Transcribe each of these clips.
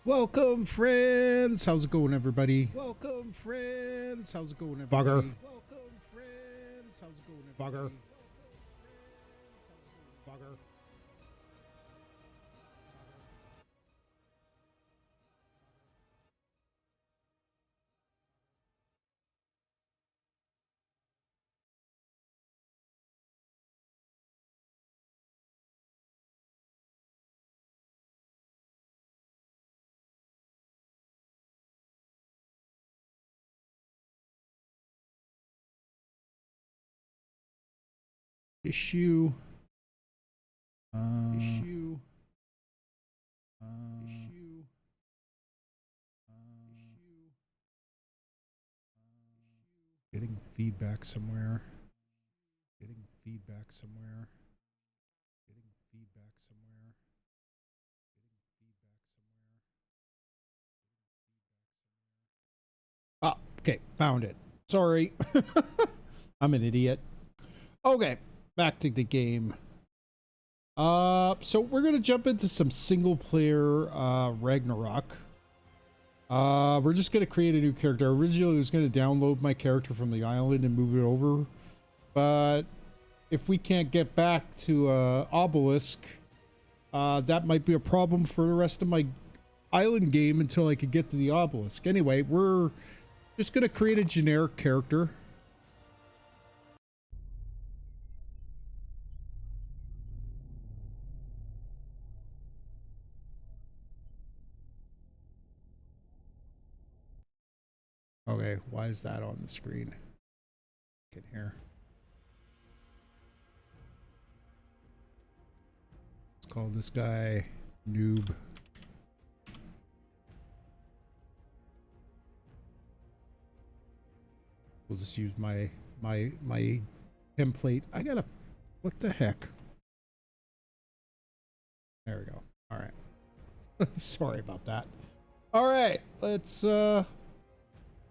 Welcome, friends. How's it going, everybody? Welcome, friends. How's it going, everybody? Bugger. Welcome, friends. How's it going, Bugger. everybody? Bugger. Issue. Getting feedback somewhere. Getting feedback somewhere. Getting feedback somewhere. Ah, okay, found it. Sorry. I'm an idiot. Okay, back to the game. So we're gonna jump into some single player Ragnarok. We're just gonna create a new character. Originally I was gonna download my character from the island and move it over, but if we can't get back to Obelisk, that might be a problem for the rest of my island game until I could get to the Obelisk. Anyway, we're just gonna create a generic character. Okay, why is that on the screen? Get here. Let's call this guy Noob. We'll just use my template. I gotta, what the heck? There we go. All right. Sorry about that. All right, let's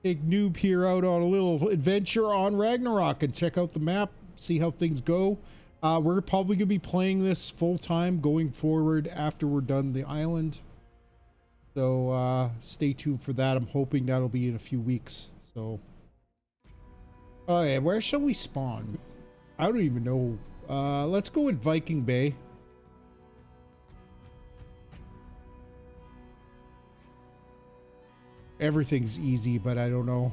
take Noob here out on a little adventure on Ragnarok and check out the map, see how things go. We're probably gonna be playing this full time going forward after we're done the island. So stay tuned for that. I'm hoping that'll be in a few weeks. So, okay, where shall we spawn? I don't even know. Let's go in Viking Bay. Everything's easy, but I don't know.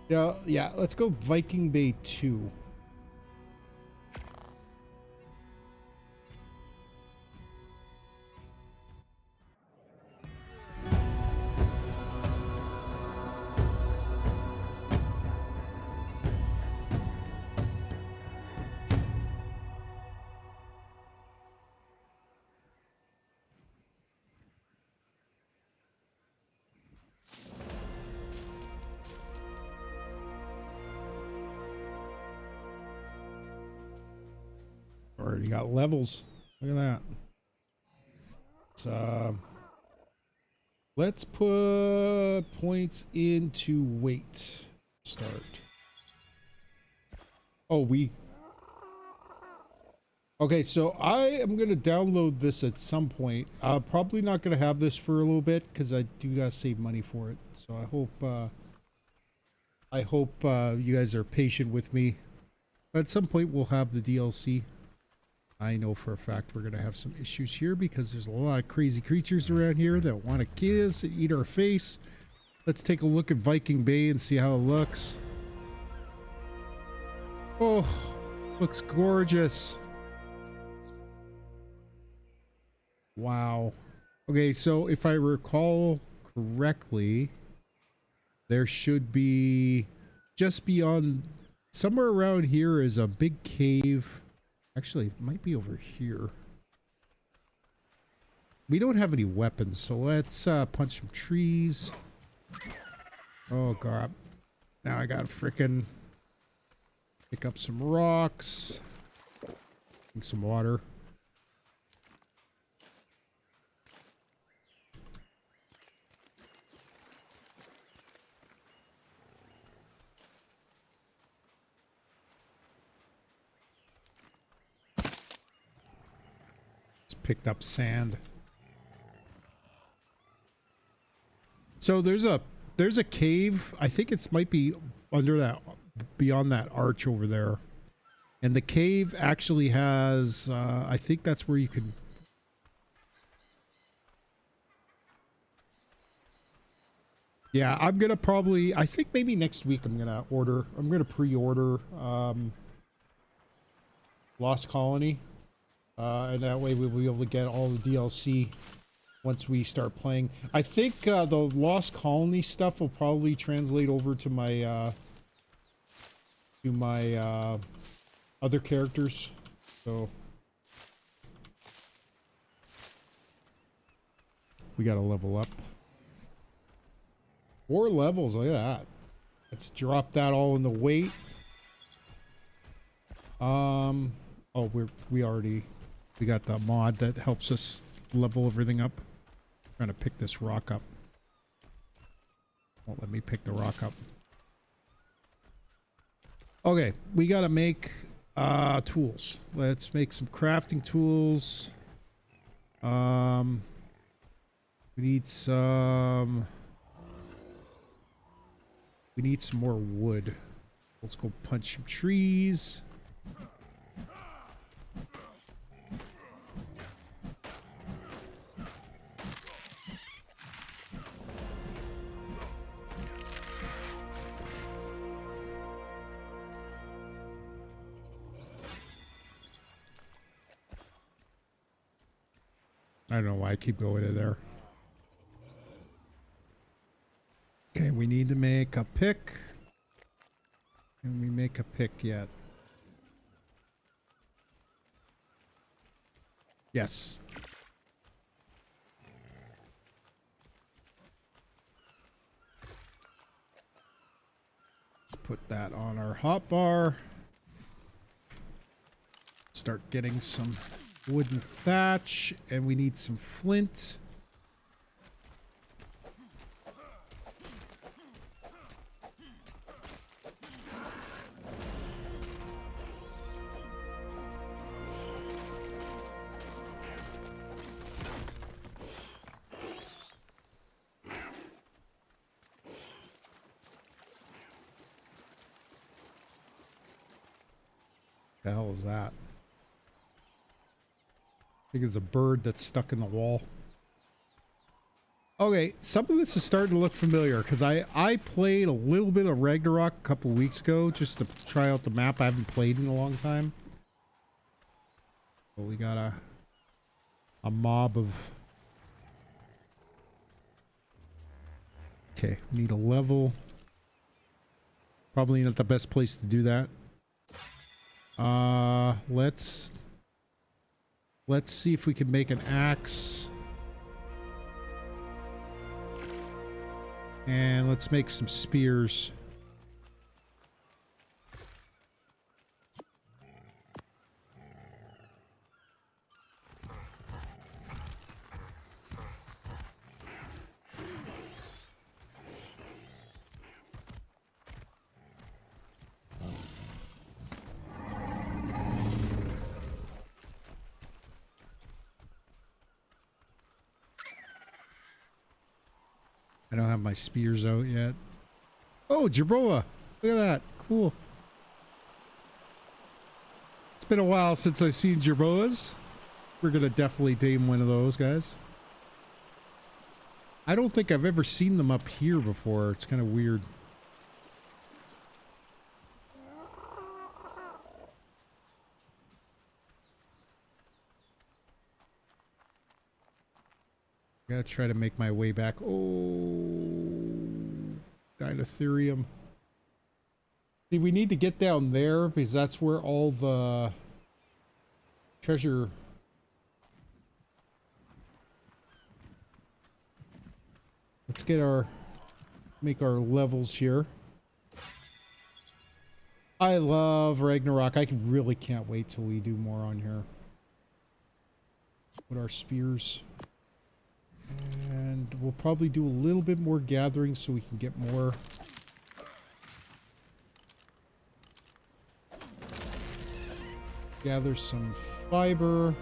Yeah, let's go Viking Bay 2. Already got levels. Look at that. Let's put points into weight. Start. Oh, okay, so I am going to download this at some point. I'm probably not going to have this for a little bit because I do got to save money for it. So I hope you guys are patient with me. But at some point we'll have the DLC. I know for a fact we're going to have some issues here because there's a lot of crazy creatures around here that want to kill us and eat our face. Let's take a look at Viking Bay and see how it looks. Oh, looks gorgeous. Wow. Okay, so if I recall correctly, there should be just beyond, somewhere around here is a big cave. Actually, it might be over here. We don't have any weapons, so let's punch some trees. Oh god. Now I gotta frickin' pick up some rocks. Drink some water. Picked up sand. So there's a cave. I think it's might be under that, beyond that arch over there. And the cave actually has, I think that's where you can. Yeah, I'm gonna probably, I think maybe next week I'm gonna pre-order Lost Colony. And that way we'll be able to get all the DLC once we start playing. I think the Lost Colony stuff will probably translate over to my other characters. So we gotta level up. 4 levels, look at that. Let's drop that all in the weight. Oh, we got the mod that helps us level everything up. Trying to pick this rock up. Won't let me pick the rock up. Okay, we gotta make tools. Let's make some crafting tools. We need some more wood. Let's go punch some trees. I don't know why I keep going to there. Okay, we need to make a pick. Can we make a pick yet? Yes. Put that on our hotbar. Start getting some wooden thatch, and we need some flint. The hell is that? I think it's a bird that's stuck in the wall. Okay, some of this is starting to look familiar because I played a little bit of Ragnarok a couple weeks ago just to try out the map. I haven't played in a long time. But we got a mob of... Okay, we need a level. Probably not the best place to do that. Let's see if we can make an axe. And let's make some spears. I don't have my spears out yet. Oh, Jerboa! Look at that. Cool. It's been a while since I've seen Jerboas. We're gonna definitely tame one of those guys. I don't think I've ever seen them up here before. It's kind of weird. Gotta try to make my way back. Oh, Dinotherium. See, we need to get down there because that's where all the treasure. Let's make our levels here. I love Ragnarok. I really can't wait till we do more on here. Put our spears. And we'll probably do a little bit more gathering so we can get more. Gather some fiber.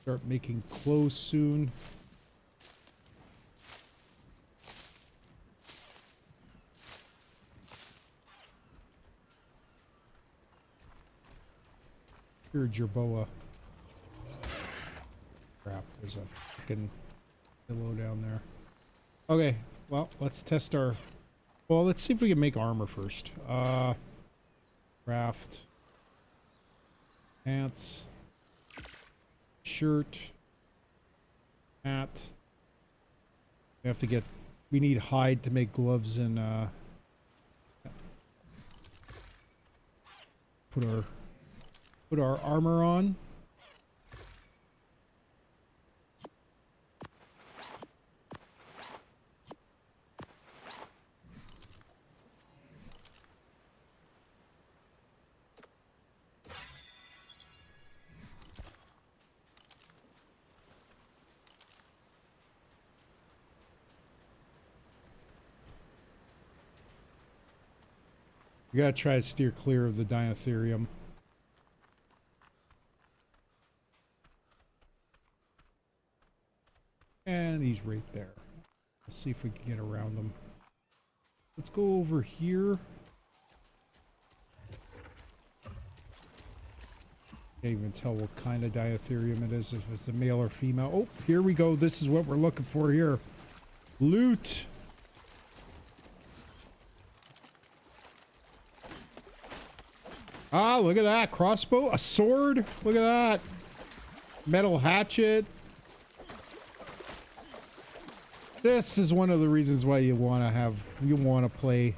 Start making clothes soon. Here's your boa. Crap, there's a fucking pillow down there. Okay, well, let's test our... Well, let's see if we can make armor first. Craft. Pants. Shirt. Hat. We have to get... We need hide to make gloves and, Put our armor on. We gotta try to steer clear of the Dinotherium. And he's right there. Let's see if we can get around them. Let's go over here. Can't even tell what kind of Dinotherium it is, if it's a male or female. Oh, here we go. This is what we're looking for here. Loot. Ah, look at that. Crossbow. A sword. Look at that. Metal hatchet. This is one of the reasons why you want to play.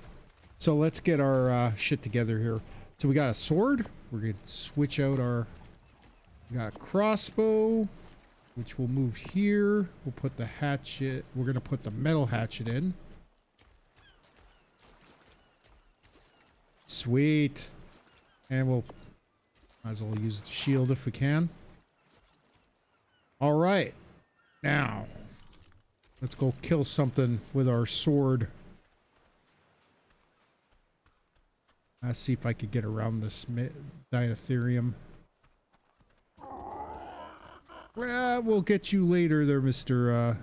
So let's get our shit together here. So we got a sword. We're going to switch out our... We got a crossbow, which we'll move here. We'll put the hatchet... We're going to put the metal hatchet in. Sweet. And we'll... Might as well use the shield if we can. All right. Now... Let's go kill something with our sword. Let's see if I could get around this Dinotherium. Well, we'll get you later there, Mr.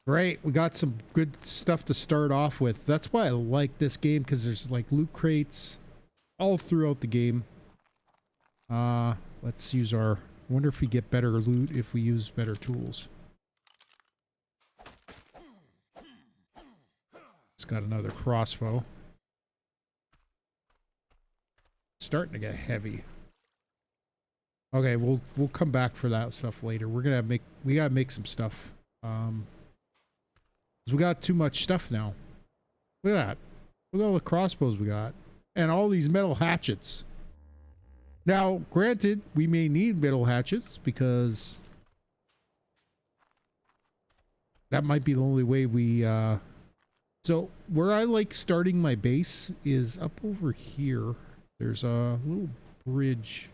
Great, we got some good stuff to start off with. That's why I like this game, because there's like loot crates all throughout the game. Let's use our... I wonder if we get better loot if we use better tools. It's got another crossbow. Starting to get heavy. Okay, we'll come back for that stuff later. We gotta make some stuff. 'Cause we got too much stuff now. Look at that. Look at all the crossbows we got. And all these metal hatchets. Now, granted, we may need metal hatchets because that might be the only way we, so where I like starting my base is up over here. There's a little bridge.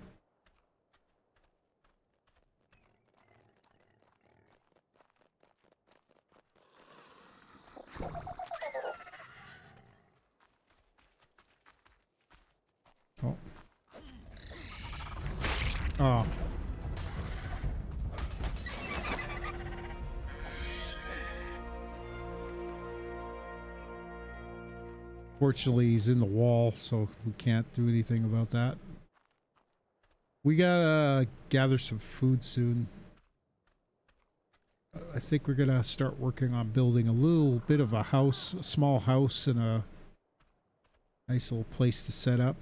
Oh. Oh. Fortunately, he's in the wall, so we can't do anything about that. We gotta gather some food soon. I think we're gonna start working on building a little bit of a house, a small house, and a nice little place to set up.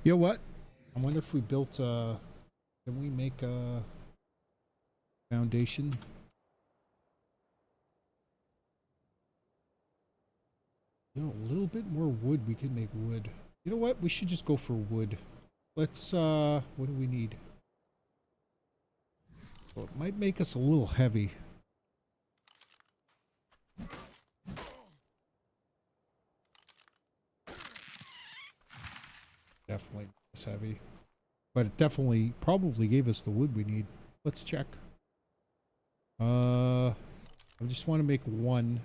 You know what? I wonder if we built a... Can we make a foundation? You know, a little bit more wood. We can make wood. You know what? We should just go for wood. Let's, what do we need? Well, it might make us a little heavy. Definitely less heavy. But it definitely probably gave us the wood we need. Let's check. I just want to make one.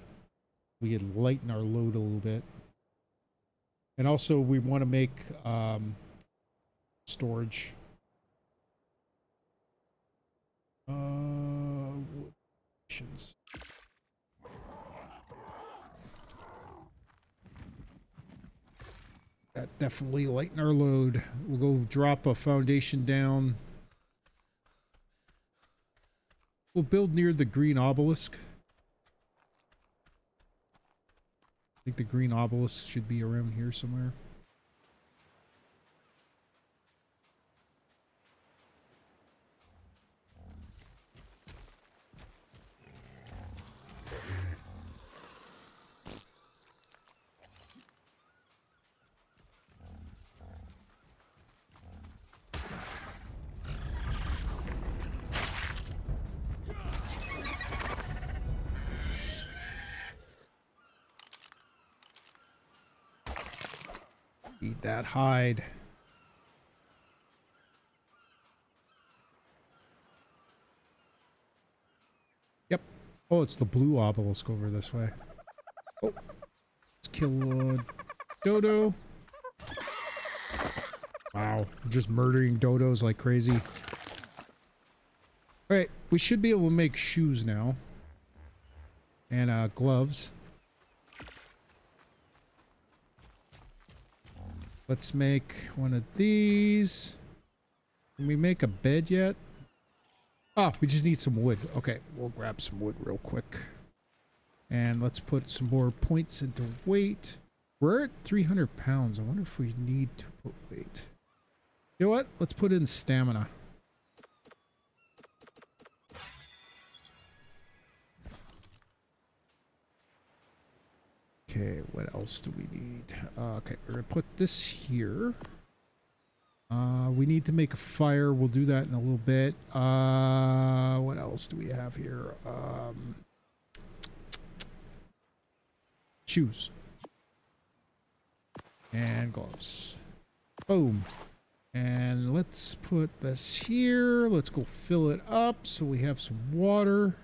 We could lighten our load a little bit. And also we want to make storage. That definitely lighten our load. We'll go drop a foundation down. We'll build near the green obelisk. I think the green obelisk should be around here somewhere. Eat that hide. Yep. Oh, it's the blue obelisk over this way. Oh. Let's kill dodo. Wow. We're just murdering dodos like crazy. Alright. We should be able to make shoes now. And gloves. Let's make one of these. Can we make a bed yet? Oh, we just need some wood. Okay, we'll grab some wood real quick. And let's put some more points into weight. We're at 300 pounds. I wonder if we need to put weight. You know what? Let's put in stamina. Okay, what else do we need? Okay, we're gonna put this here. We need to make a fire. We'll do that in a little bit. What else do we have here? Shoes. And gloves. Boom. And let's put this here. Let's go fill it up so we have some water.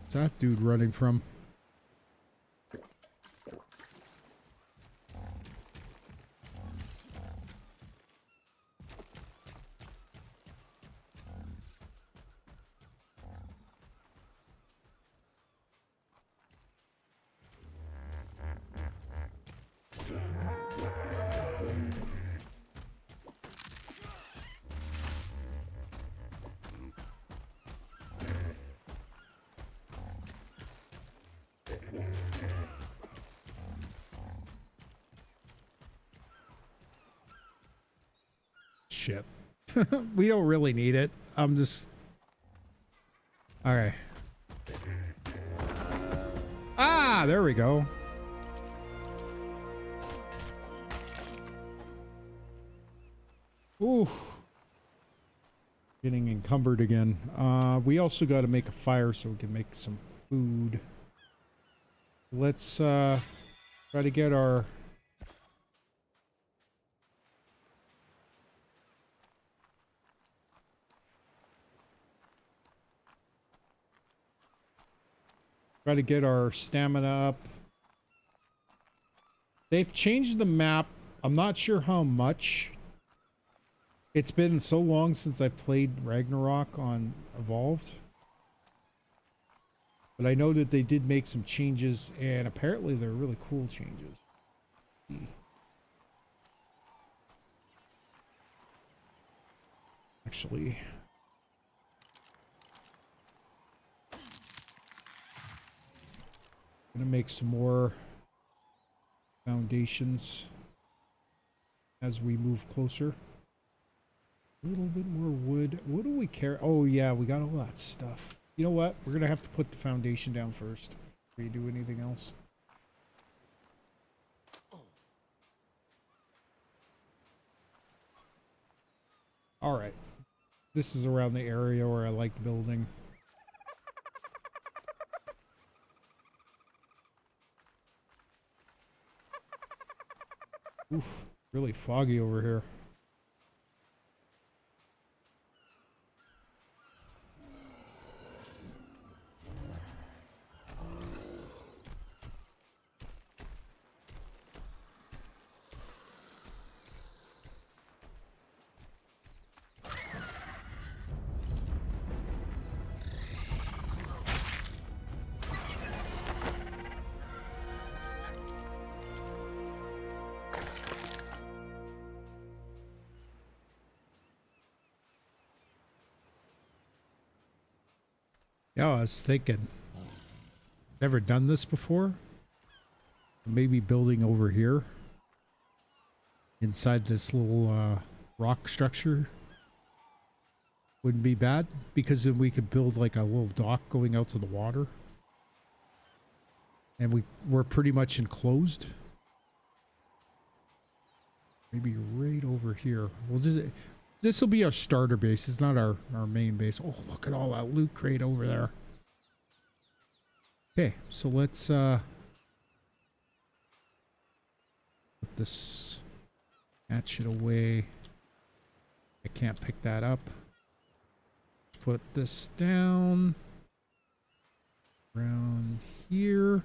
What's that dude running from? Shit. We don't really need it. I'm just... Alright. Ah, there we go. Ooh. Getting encumbered again. We also got to make a fire so we can make some food. Let's try to get our... Try to get our stamina up. They've changed the map. I'm not sure how much. It's been so long since I played Ragnarok on Evolved. But I know that they did make some changes, and apparently they're really cool changes. Actually... Gonna make some more foundations as we move closer. A little bit more wood. What do we carry? Oh yeah, we got all that stuff. You know what? We're gonna have to put the foundation down first before you do anything else. All right. This is around the area where I like building. Oof, really foggy over here. Yeah, I was thinking. Never done this before? Maybe building over here. Inside this little rock structure. Wouldn't be bad. Because then we could build like a little dock going out to the water. And we're pretty much enclosed. Maybe right over here. We'll just... This will be our starter base. It's not our main base. Oh, look at all that loot crate over there. Okay, so let's put this hatchet away. I can't pick that up. Put this down around here.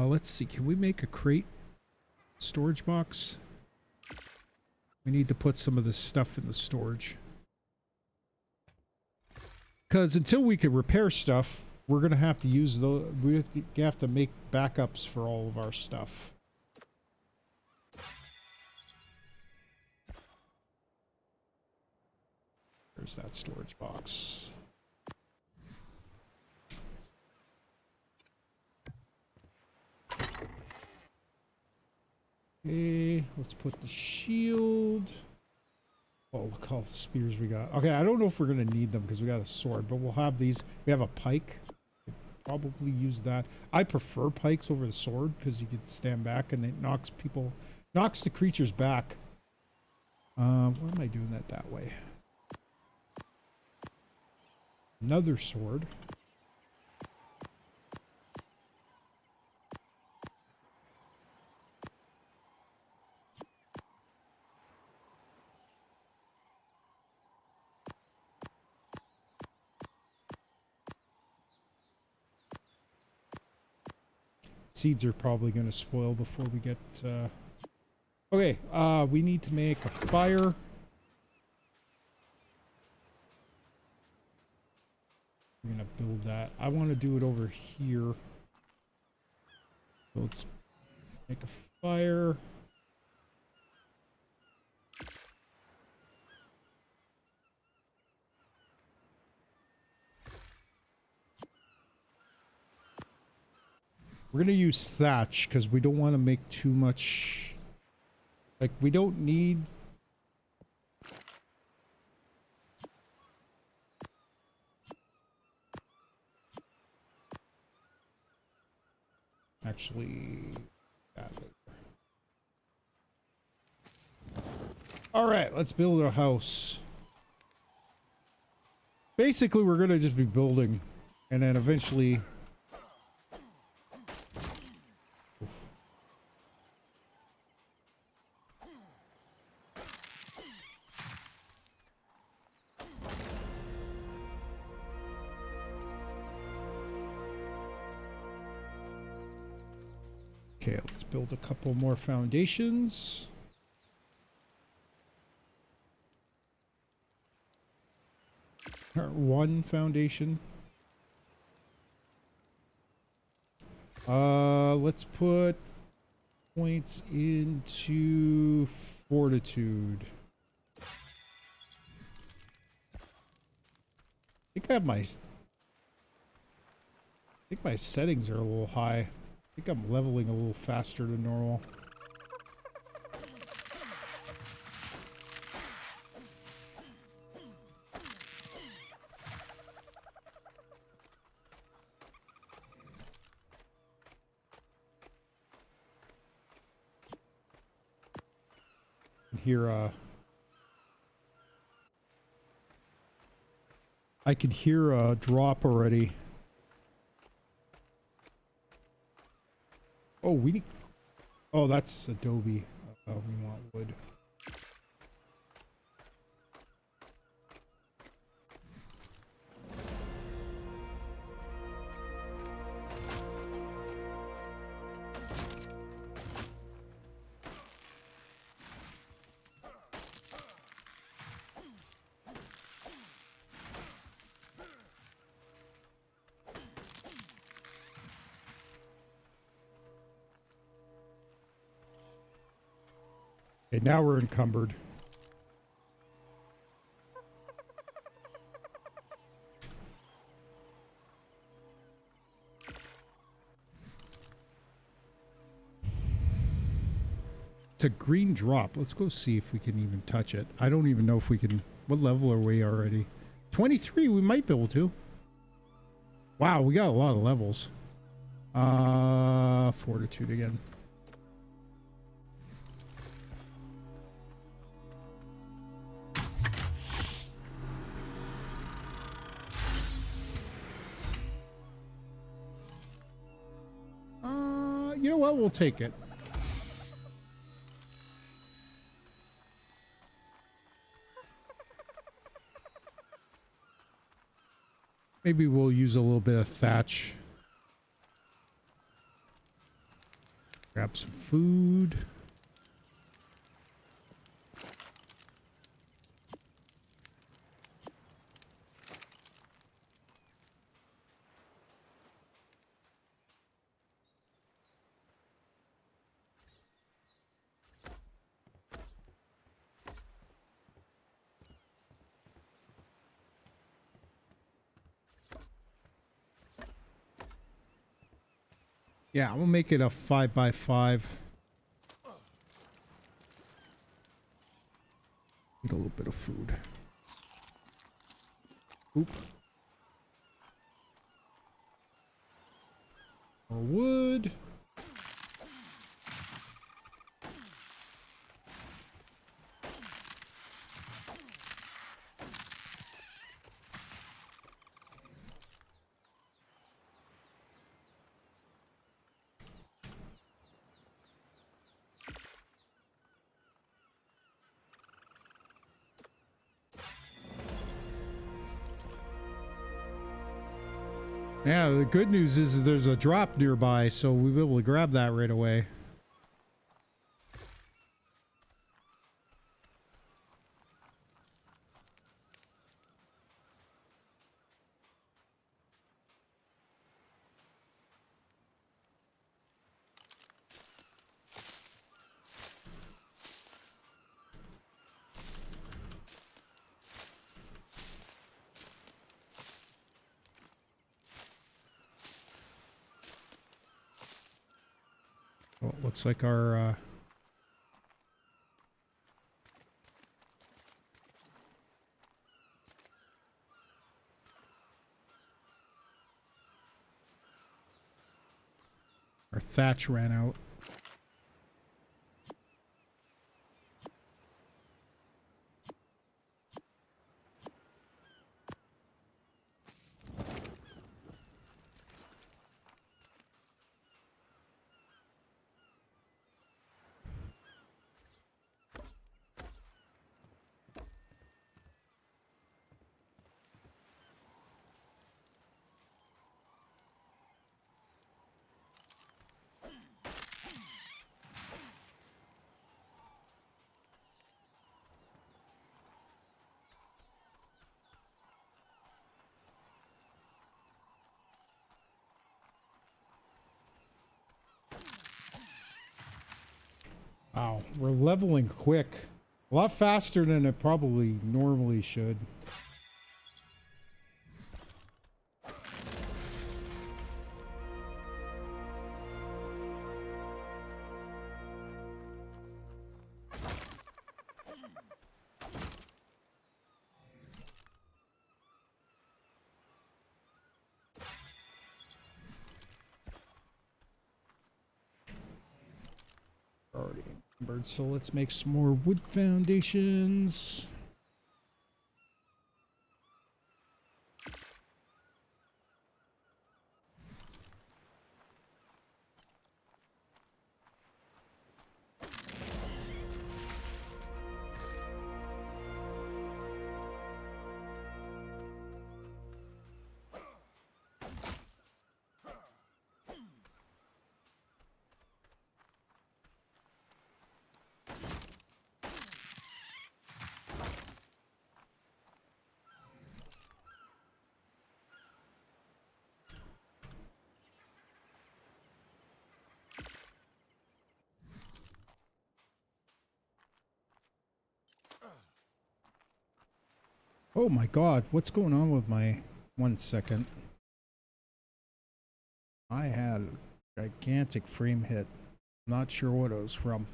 Let's see. Can we make a crate storage box? We need to put some of this stuff in the storage. Because until we can repair stuff, we're going to have to use those. We have to make backups for all of our stuff. There's that storage box. Okay, let's put the shield. Oh, look all the spears we got. Okay, I don't know if we're going to need them because we got a sword, but we'll have these. We have a pike. We'll probably use that. I prefer pikes over the sword because you can stand back and it knocks the creatures back. Why am I doing that way? Another sword. Seeds are probably going to spoil before we get... Okay, we need to make a fire. We're going to build that. I want to do it over here. So let's make a fire. We're going to use thatch because we don't want to make too much. Like, we don't need... Actually, that later. All right, let's build a house. Basically, we're going to just be building and then eventually... Okay, let's build a couple more foundations. Or one foundation. Let's put points into fortitude. I think my settings are a little high. I think I'm leveling a little faster than normal. I could hear a drop already. Oh, we need... Oh, that's adobe. We want wood. Okay, now we're encumbered. It's a green drop. Let's go see if we can even touch it. I don't even know if we can... What level are we already? 23, we might be able to. Wow, we got a lot of levels. Fortitude again. You know what? We'll take it. Maybe we'll use a little bit of thatch. Grab some food. Yeah, we'll make it a 5x5. Need a little bit of food. Oop. More wood. Yeah, the good news is there's a drop nearby, so we'll be able to grab that right away. Well, it looks like our thatch ran out. Wow, we're leveling quick. A lot faster than it probably normally should. Already encumbered, so let's make some more wood foundations. Oh my god, what's going on with my... 1 second. I had a gigantic frame hit. Not sure what it was from.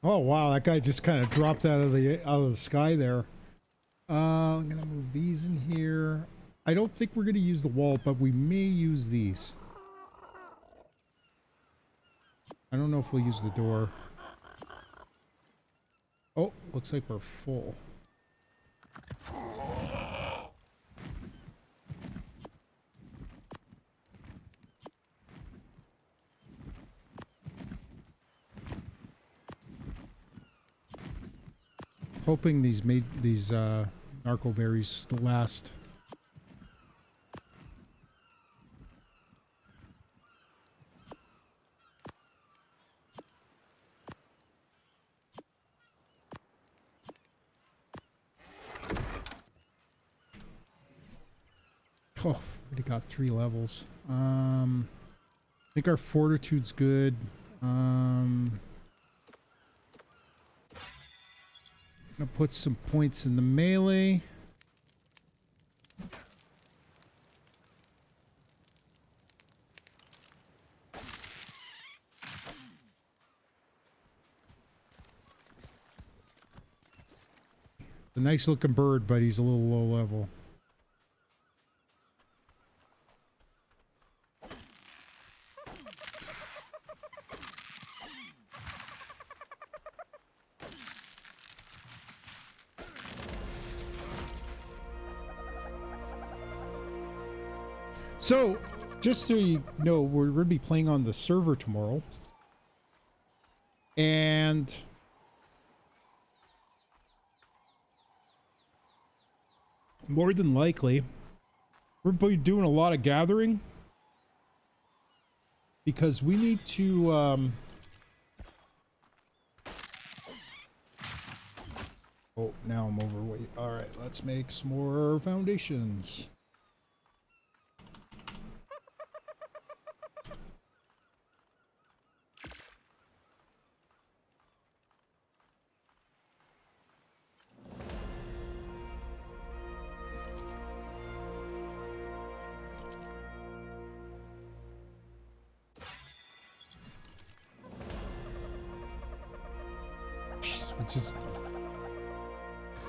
Oh wow, that guy just kind of dropped out of the sky there. I'm gonna move these in here. I don't think we're gonna use the wall, but we may use these. I don't know if we'll use the door. Oh, looks like we're full. Hoping these narco berries last. Oh, already got 3 levels. I think our fortitude's good. Gonna put some points in the melee. A nice looking bird, but he's a little low level. So, just so you know, we're going to be playing on the server tomorrow. And more than likely, we're going to be doing a lot of gathering. Because we need to... Oh, now I'm overweight. Alright, let's make some more foundations.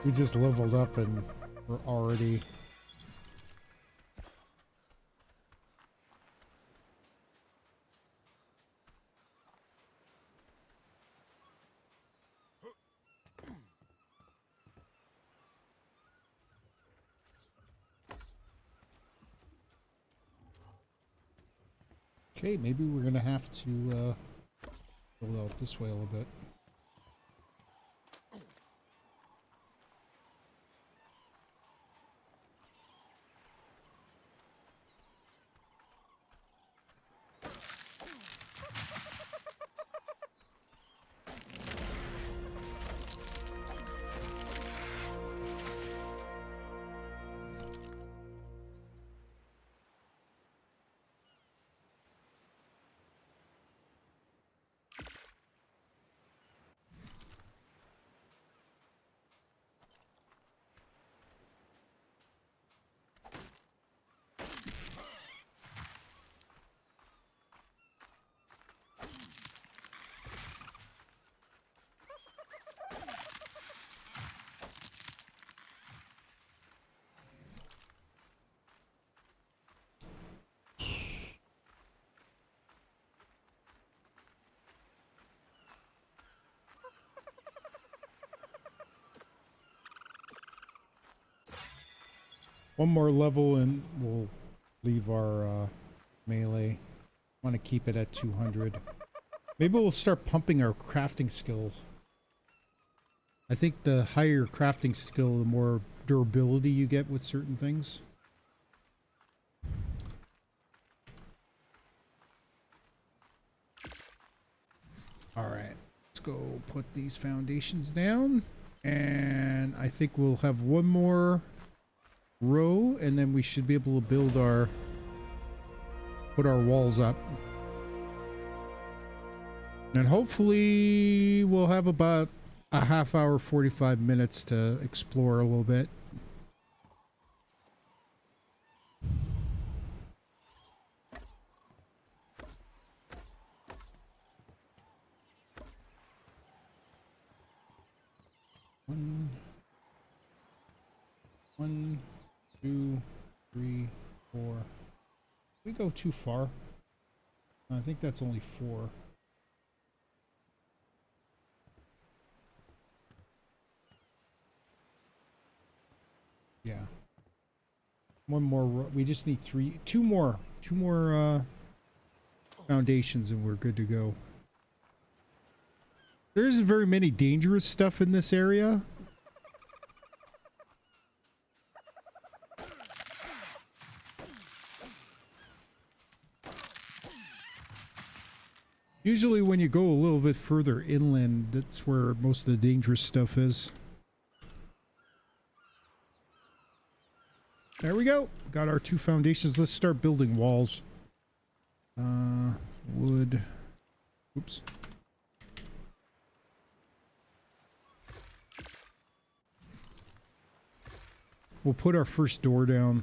We just leveled up and we're already... Okay, maybe we're gonna have to build out this way a little bit. One more level and we'll leave our melee. Want to keep it at 200. Maybe we'll start pumping our crafting skills. I think the higher your crafting skill, the more durability you get with certain things. Alright, let's go put these foundations down. And I think we'll have one more row, and then we should be able to build our... put our walls up. And hopefully we'll have about a half hour, 45 minutes to explore a little bit. One, two, three, four. We go too far. I think that's only 4. Yeah. One more. We just need 2 more foundations, and we're good to go. There isn't very many dangerous stuff in this area. Usually when you go a little bit further inland, that's where most of the dangerous stuff is. There we go. Got our 2 foundations. Let's start building walls. Wood. Oops. We'll put our first door down.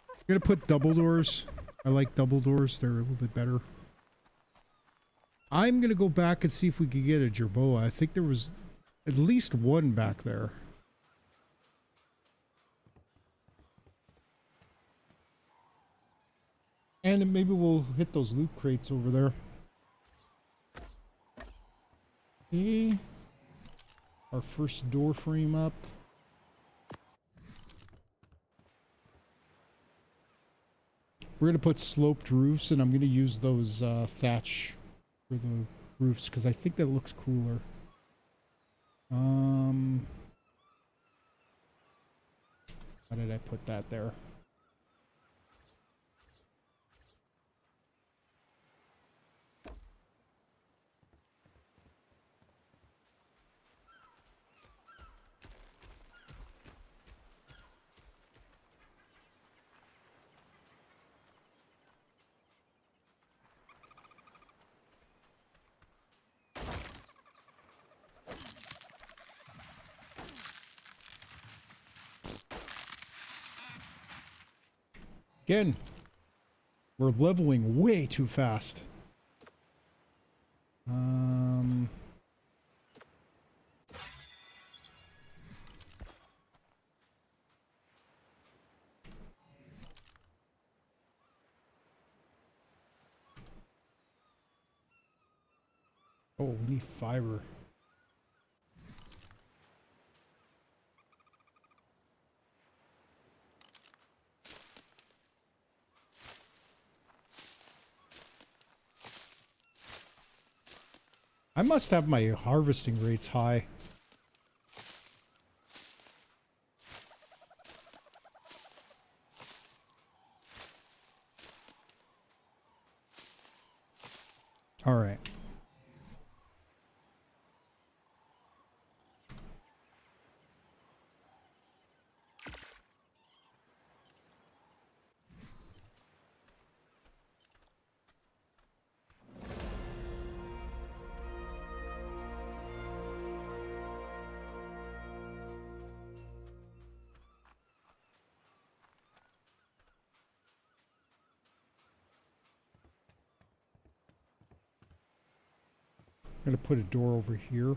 I'm gonna put double doors. I like double doors. They're a little bit better. I'm gonna go back and see if we can get a jerboa. I think there was at least one back there. And then maybe we'll hit those loot crates over there. Okay. Our first door frame up. We're going to put sloped roofs, and I'm going to use those thatch for the roofs because I think that looks cooler. How did I put that there? Again, we're leveling way too fast. Oh, we need fiber. I must have my harvesting rates high. All right. I'm going to put a door over here.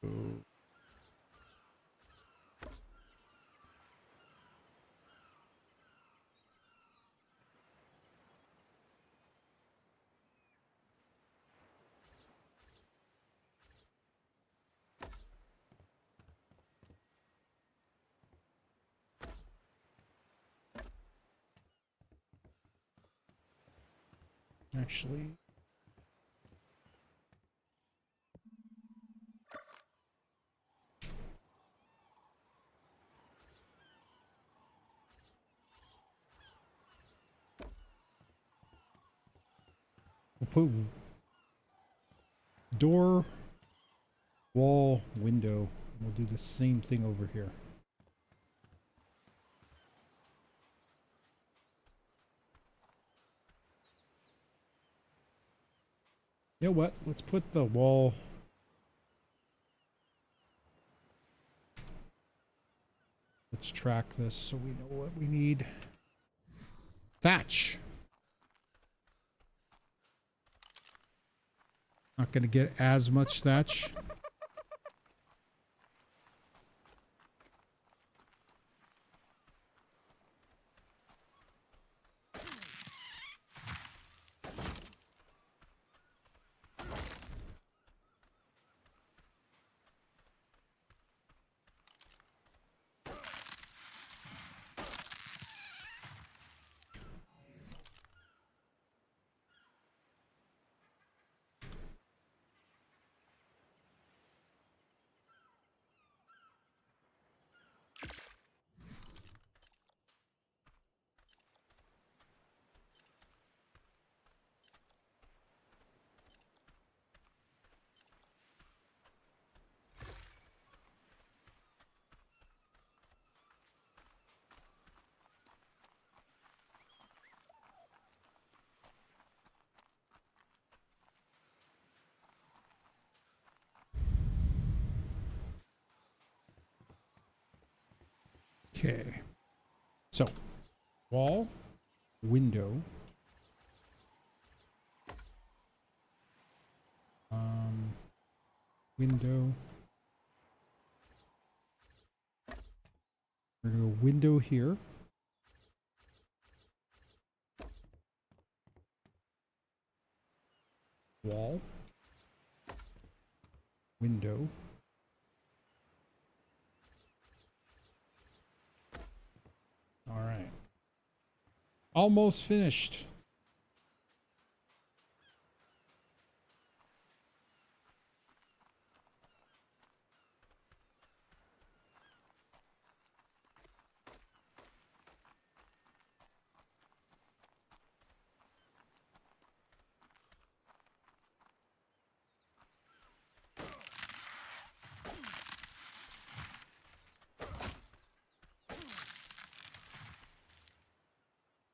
So Actually, we'll put door, wall, window. We'll do the same thing over here. You know what? Let's put the wall. Let's track this so we know what we need. Thatch. Not going to get as much thatch. Okay. So, wall, window. Window. We're going to go window here. Wall. Window. All right. Almost finished.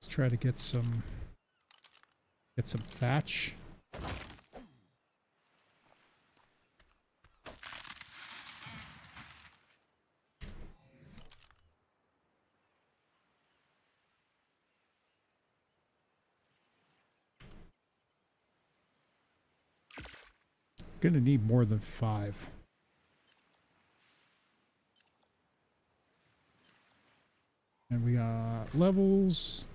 Let's try to get some thatch. Gonna need more than 5. And we got levels.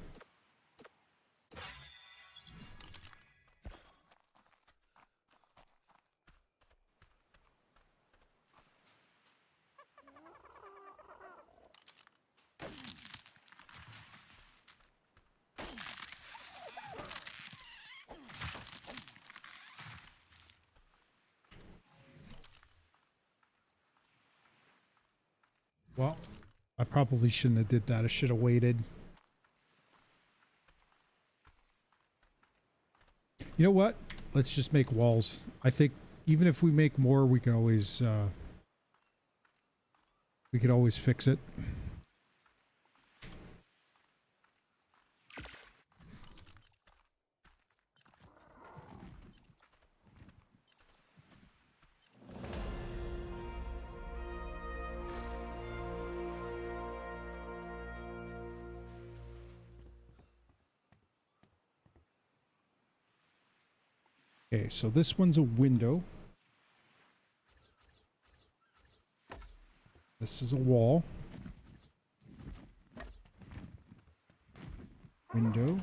Well, I probably shouldn't have did that. I should have waited. You know what? Let's just make walls. I think even if we make more, we can always fix it. Okay, so this one's a window. This is a wall. Window.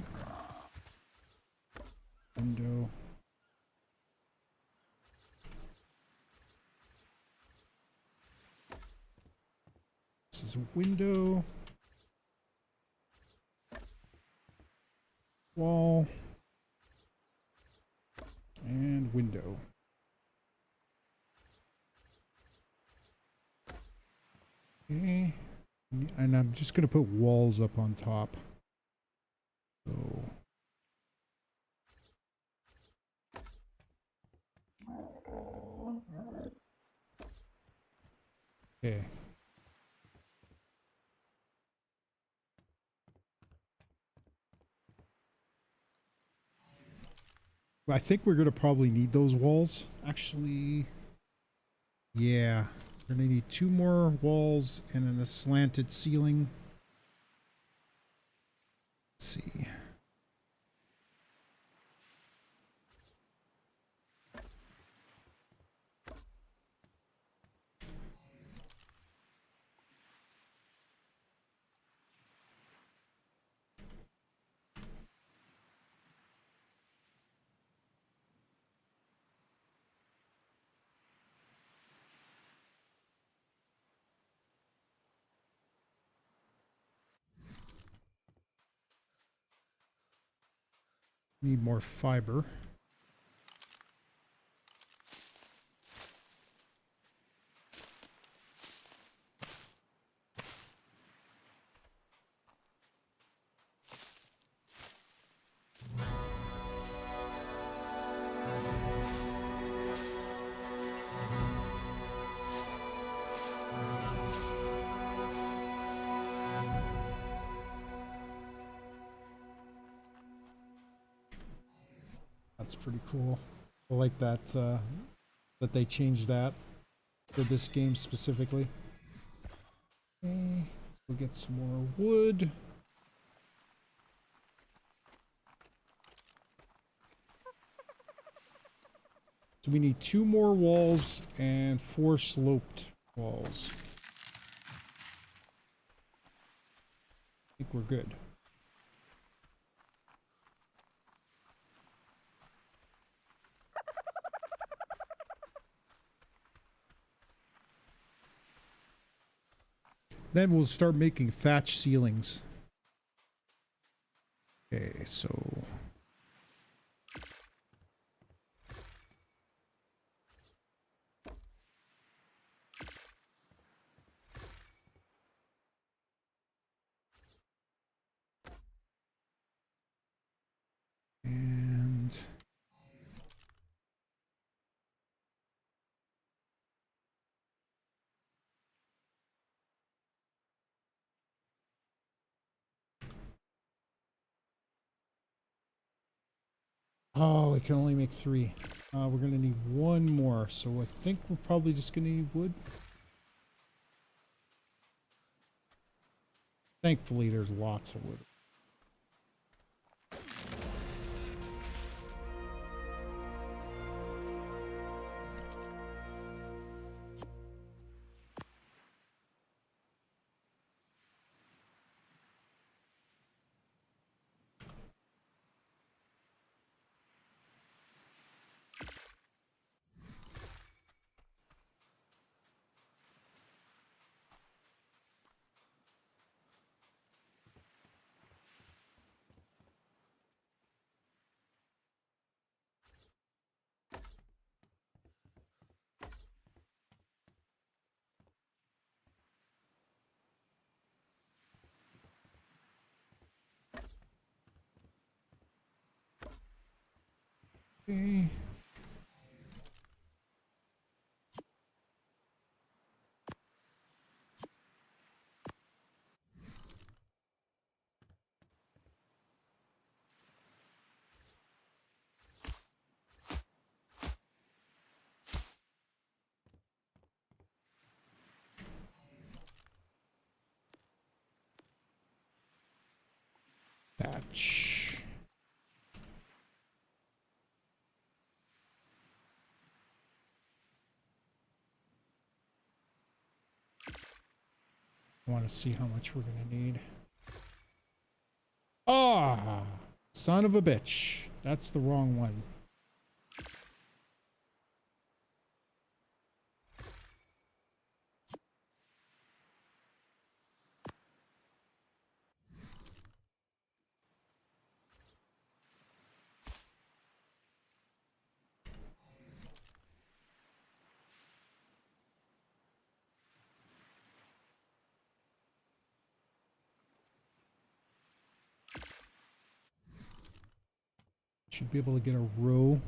Window. This is a window. Wall. Okay. And I'm just going to put walls up on top. So. Okay. I think we're going to probably need those walls. Actually, yeah. We're going to need 2 more walls and then the slanted ceiling. Let's see. Need more fiber. That's pretty cool. I like that that they changed that for this game specifically. Okay, let's go get some more wood. So we need 2 more walls and 4 sloped walls. I think we're good. Then we'll start making thatch ceilings. Okay, so and oh, we can only make 3. We're gonna need 1 more, so I think we're probably just gonna need wood. Thankfully, there's lots of wood. Okay. Thatch. I want to see how much we're gonna need. Ah, son of a bitch. That's the wrong one. Should be able to get a row.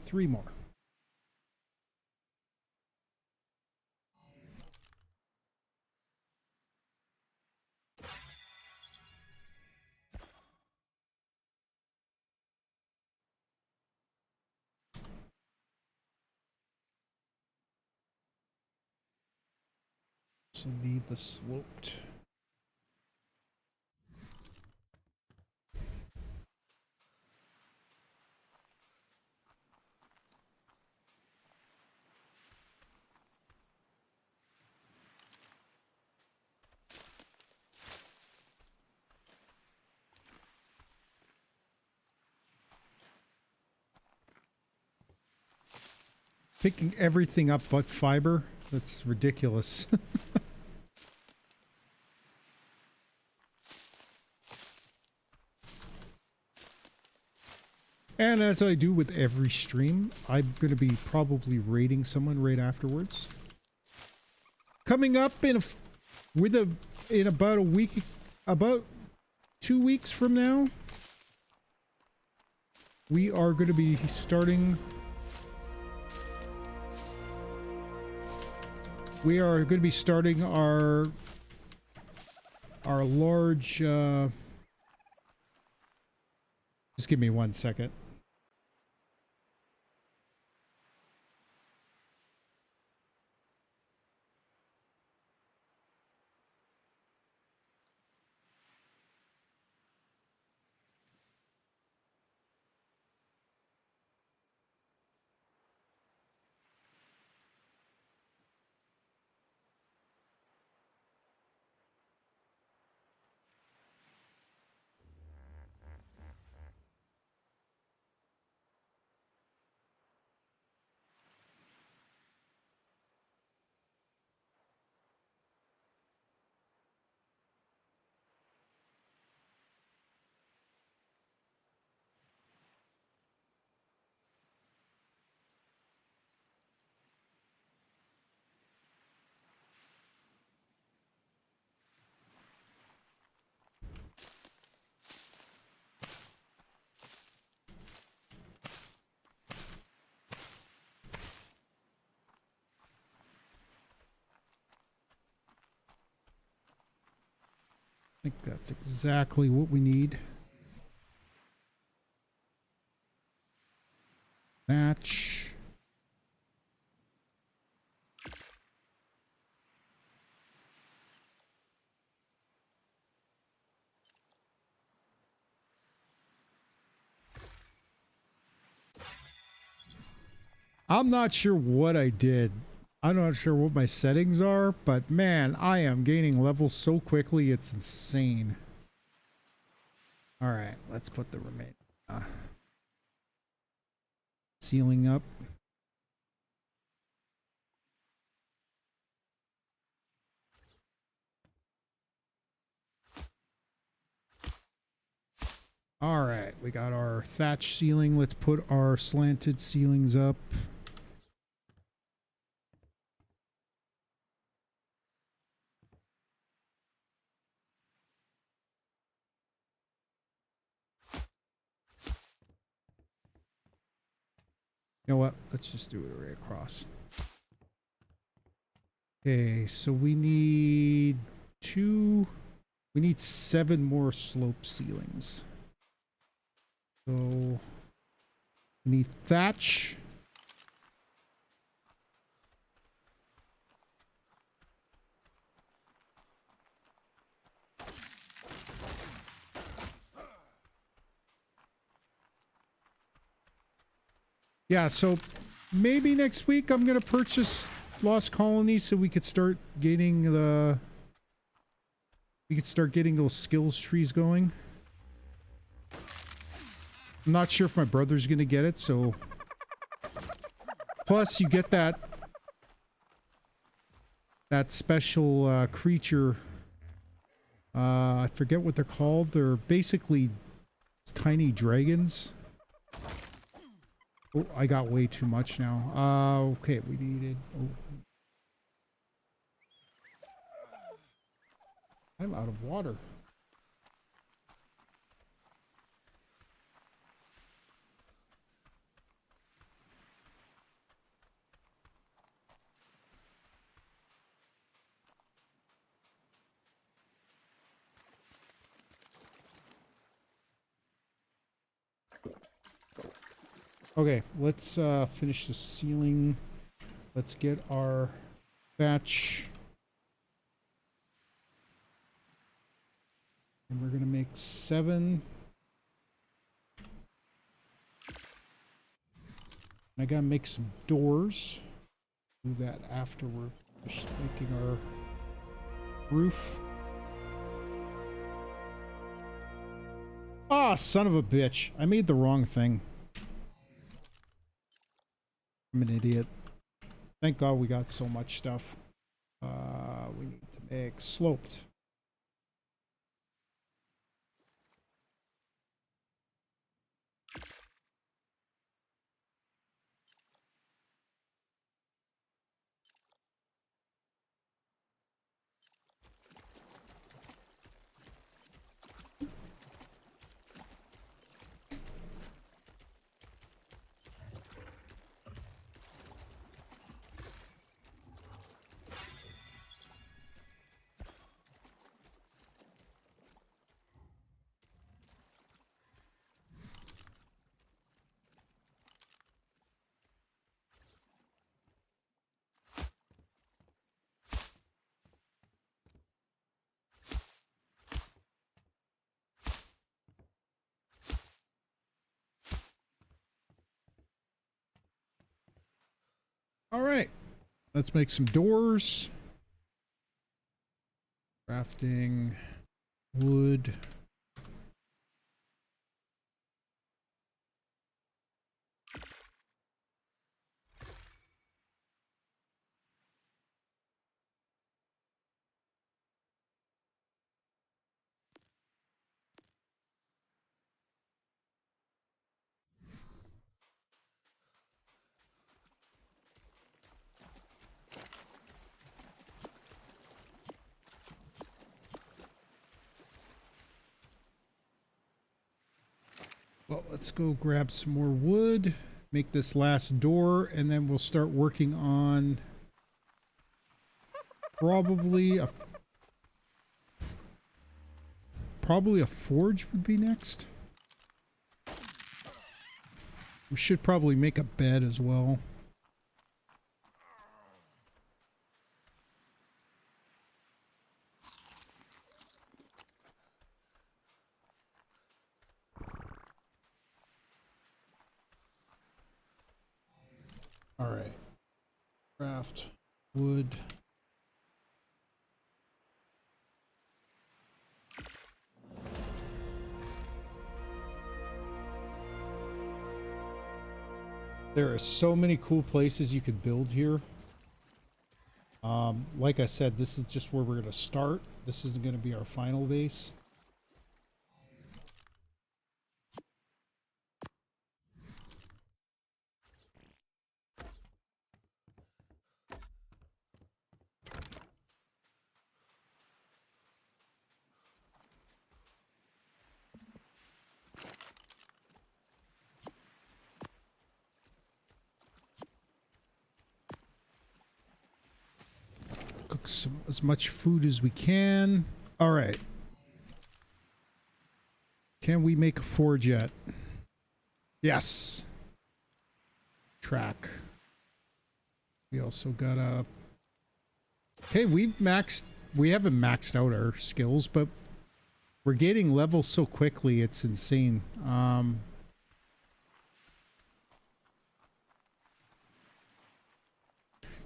Three more. So need the sloped. Picking everything up but fiber? That's ridiculous. And as I do with every stream, I'm going to be probably raiding someone right afterwards. Coming up in about a week, about 2 weeks from now, we are going to be starting. We are going to be starting our large. Just give me 1 second. I think that's exactly what we need. Match. I'm not sure what I did. I'm not sure what my settings are, but man, I am gaining levels so quickly, it's insane. All right, let's put the remaining ceiling up. All right, we got our thatch ceiling. Let's put our slanted ceilings up. You know what? Let's just do it right across. Okay, so we need 7 more slope ceilings. So we need thatch. Yeah, so maybe next week I'm gonna purchase Lost Colonies so we could start getting those skills trees going. I'm not sure if my brother's gonna get it, so Plus, you get that special creature. I forget what they're called. They're basically tiny dragons. Oh, I got way too much now. Okay, we needed... Oh. I'm out of water. Okay, let's finish the ceiling. Let's get our thatch. And we're gonna make 7. I gotta make some doors. Do that after we're just making our roof. Ah, son of a bitch. I made the wrong thing. I'm an idiot. Thank God we got so much stuff. We need to make sloped. All right, let's make some doors. Crafting wood. Well, let's go grab some more wood, make this last door, and then we'll start working on probably a forge would be next. We should probably make a bed as well. All right. Craft wood. There are so many cool places you could build here. Like I said, this is just where we're going to start. This isn't going to be our final base. Cook as much food as we can. All right. Can we make a forge yet? Yes. Track. We also got a... Okay, we haven't maxed out our skills, but we're getting levels so quickly, it's insane.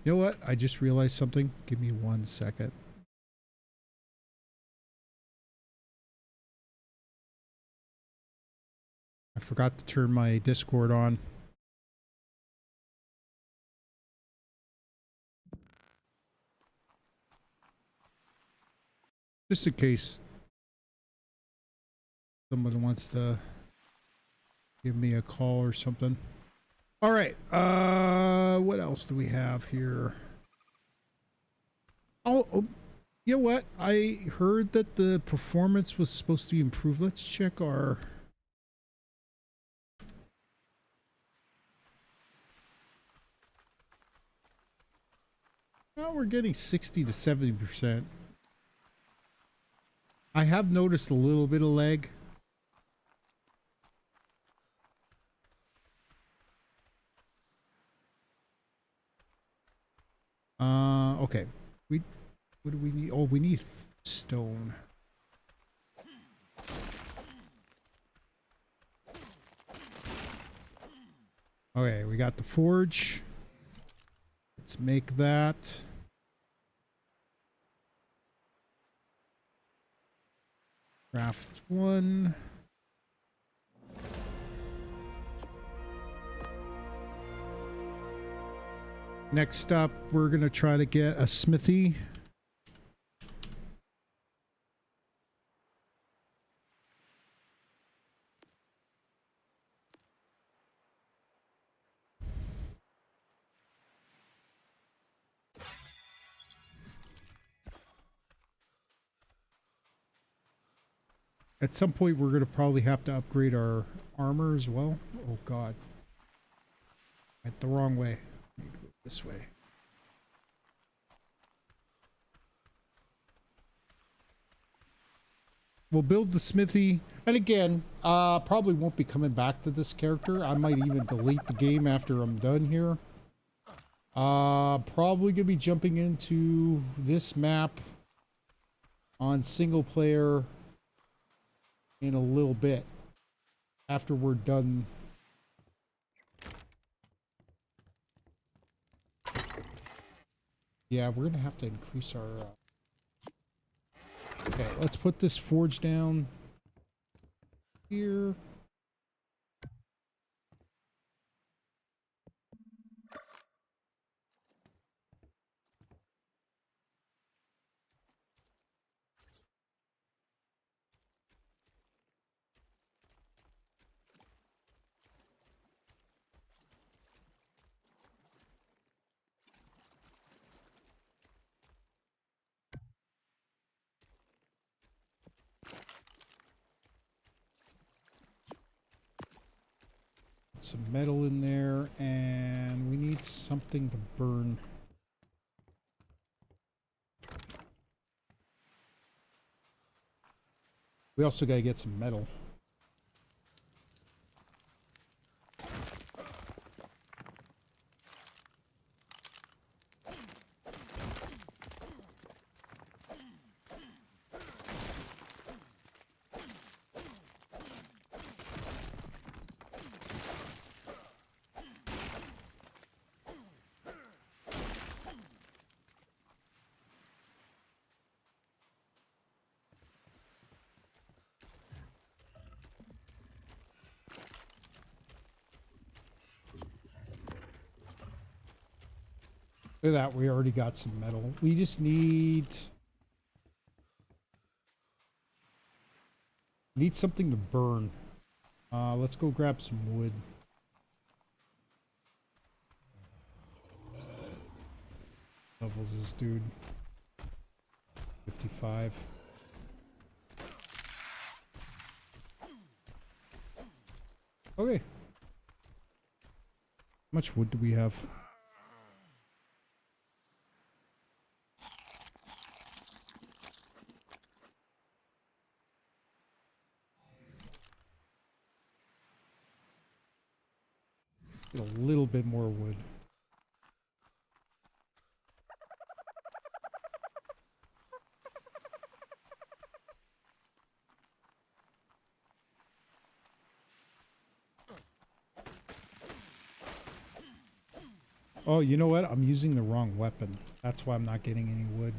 You know what? I just realized something. Give me 1 second. I forgot to turn my Discord on. Just in case someone wants to give me a call or something. All right. What else do we have here? Oh, you know what? I heard that the performance was supposed to be improved. Let's check our... Oh, we're getting 60 to 70%. I have noticed a little bit of lag. Okay. What do we need? Oh, we need stone. Okay, we got the forge. Let's make that. Craft one. Next up, we're going to try to get a smithy. At some point, we're going to probably have to upgrade our armor as well. Oh, God. Went the wrong way. Need to go this way. We'll build the smithy. And again, probably won't be coming back to this character. I might even delete the game after I'm done here. Probably going to be jumping into this map on single player in a little bit after we're done. Yeah, we're gonna have to increase our okay, let's put this forge down here. Some metal in there, and we need something to burn. We also got to get some metal. Look at that, we already got some metal. We just need something to burn. Let's go grab some wood. Levels this dude. 55. Okay. How much wood do we have? Get a little bit more wood. Oh, you know what? I'm using the wrong weapon. That's why I'm not getting any wood.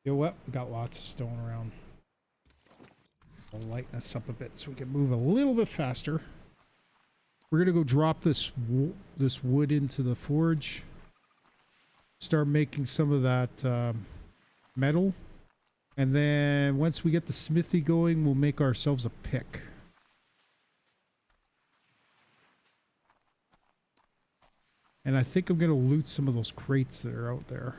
You know what? We got lots of stone around. I'll lighten us up a bit so we can move a little bit faster. We're gonna go drop this wood into the forge. Start making some of that metal. And then once we get the smithy going, we'll make ourselves a pick. And I think I'm gonna loot some of those crates that are out there.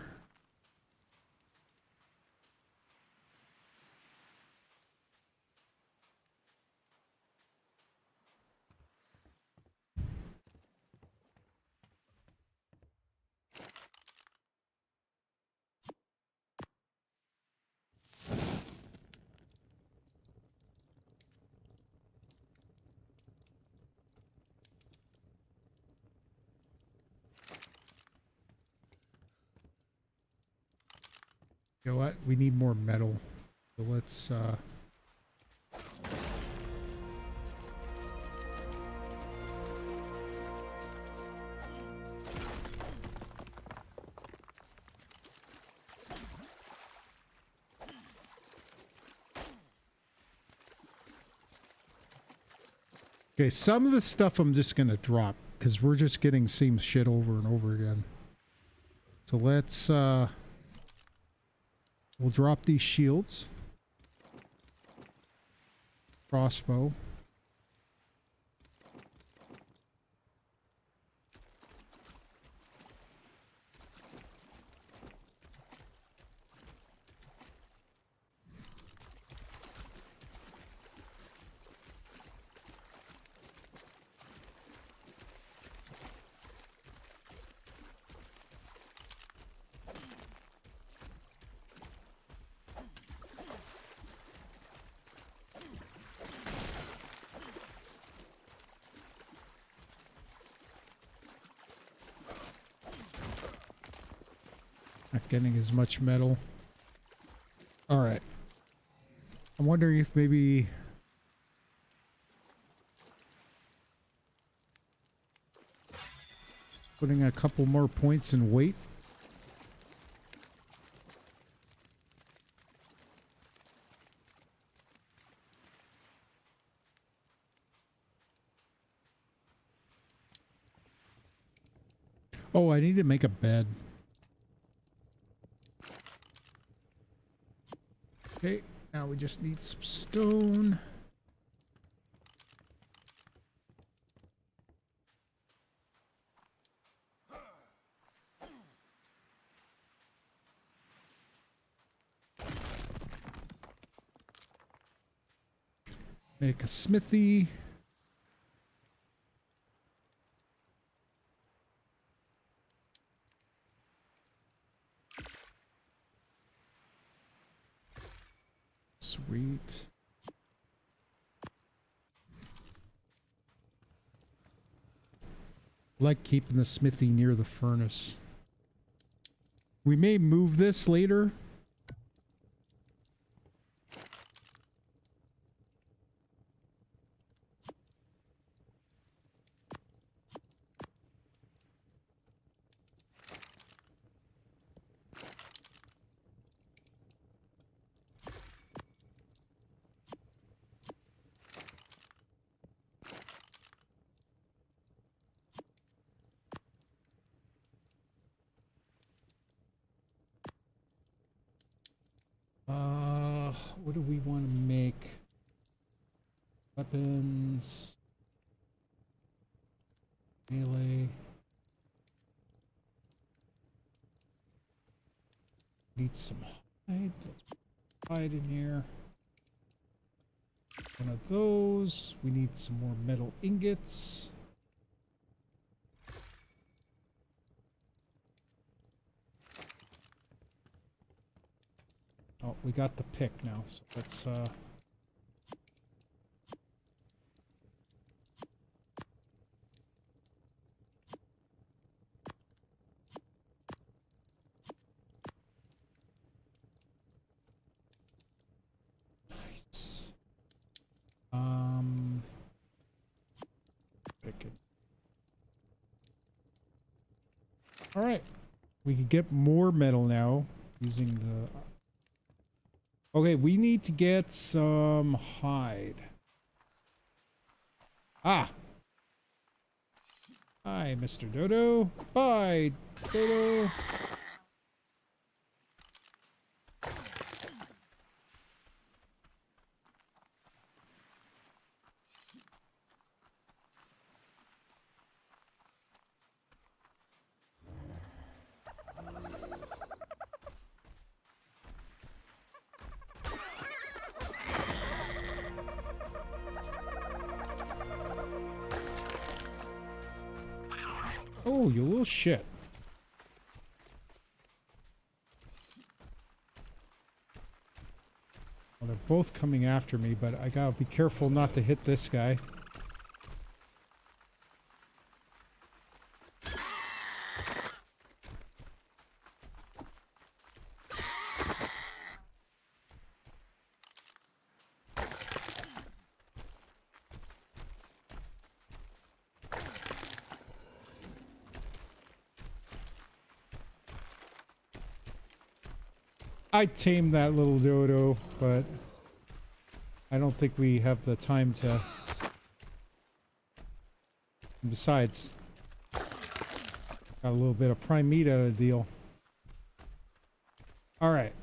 You know what? We need more metal. So let's okay, some of the stuff I'm just gonna drop because we're just getting same shit over and over again. So let's we'll drop these shields. Crossbow. Not getting as much metal. All right. I'm wondering if maybe putting a couple more points in weight. Oh, I need to make a bed. Okay, now we just need some stone. Make a smithy. Sweet. I like keeping the smithy near the furnace. We may move this later. What do we want to make? Weapons. Melee. Need some hide. Let's put hide in here. One of those. We need some more metal ingots. Oh, we got the pick now, so let's nice. Pick it. All right, we can get more metal now using the Okay, we need to get some hide. Ah! Hi, Mr. Dodo. Bye, Dodo. Oh, you little shit. Well, they're both coming after me, but I gotta be careful not to hit this guy. I tamed that little dodo, but I don't think we have the time to. And besides, got a little bit of prime meat out of the deal. All right.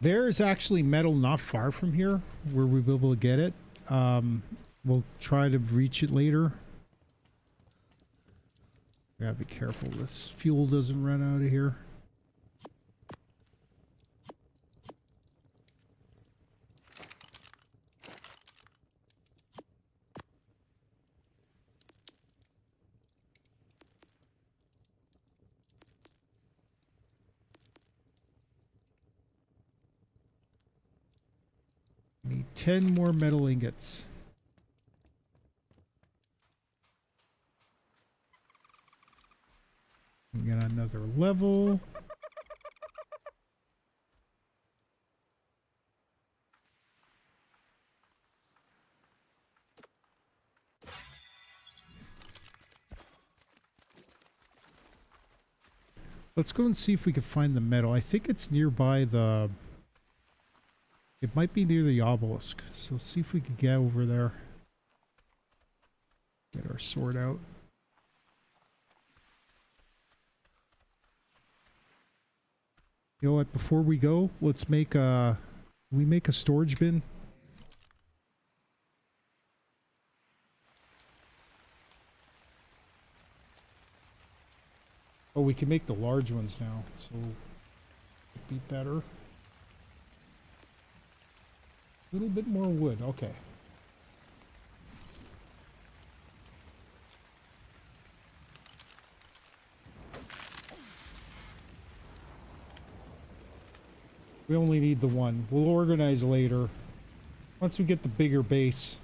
There is actually metal not far from here where we'll be able to get it. We'll try to reach it later. Gotta be careful this fuel doesn't run out of here. Need 10 more metal ingots. We got another level. Let's go and see if we can find the metal. I think it's nearby the... It might be near the obelisk. So let's see if we can get over there. Get our sword out. You know what? Before we go, let's make a... Can we make a storage bin? Oh, we can make the large ones now, so it'd be better. A little bit more wood, okay. We only need the one. We'll organize later. Once we get the bigger base.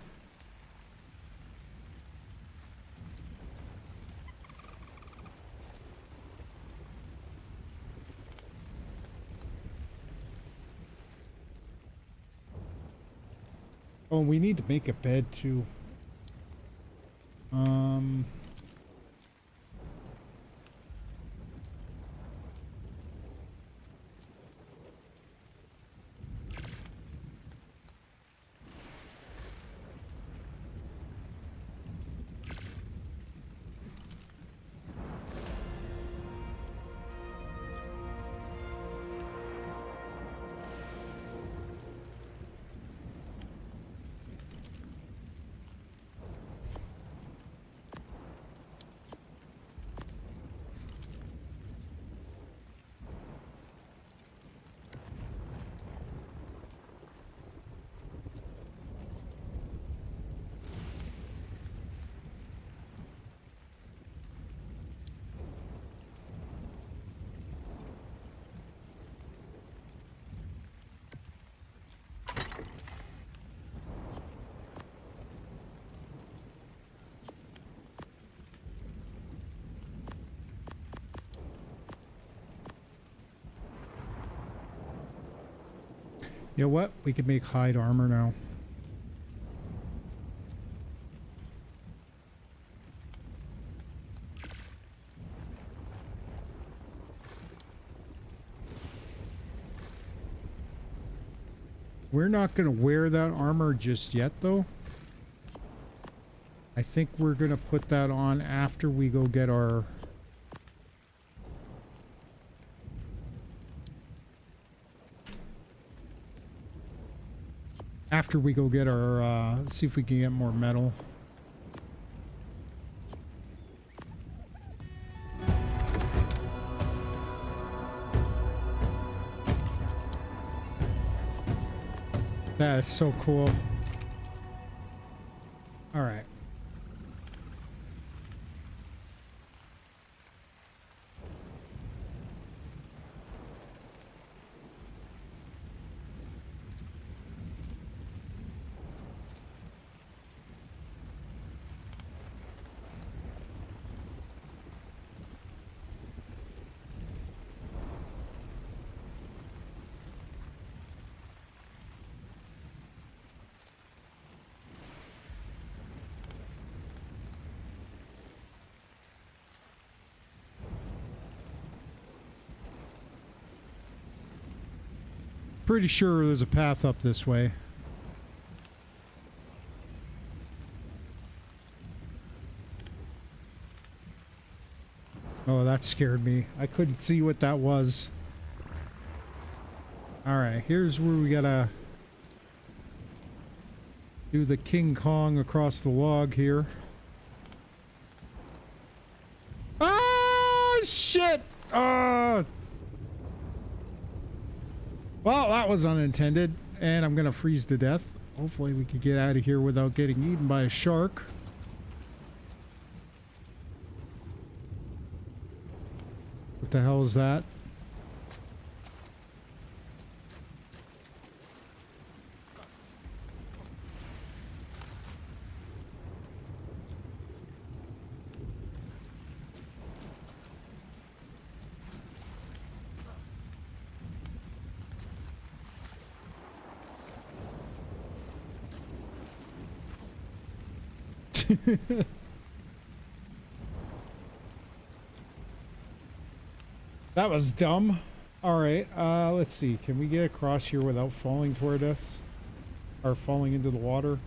Oh, we need to make a bed too. You know what? We can make hide armor now. We're not going to wear that armor just yet, though. I think we're going to put that on after we go get our... After we go get our, see if we can get more metal. That is so cool. All right. Pretty sure there's a path up this way. Oh, that scared me. I couldn't see what that was. Alright, here's where we gotta do the King Kong across the log here. Ah, shit! Well, that was unintended, and I'm gonna freeze to death. Hopefully we can get out of here without getting eaten by a shark. What the hell is that? That was dumb. Alright, let's see. Can we get across here without falling to our deaths? Or falling into the water?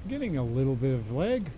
Getting a little bit of leg.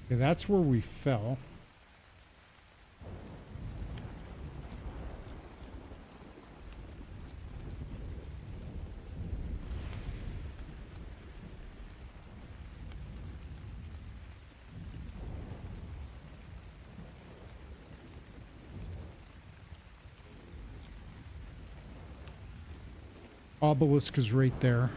Okay, that's where we fell. Obelisk is right there.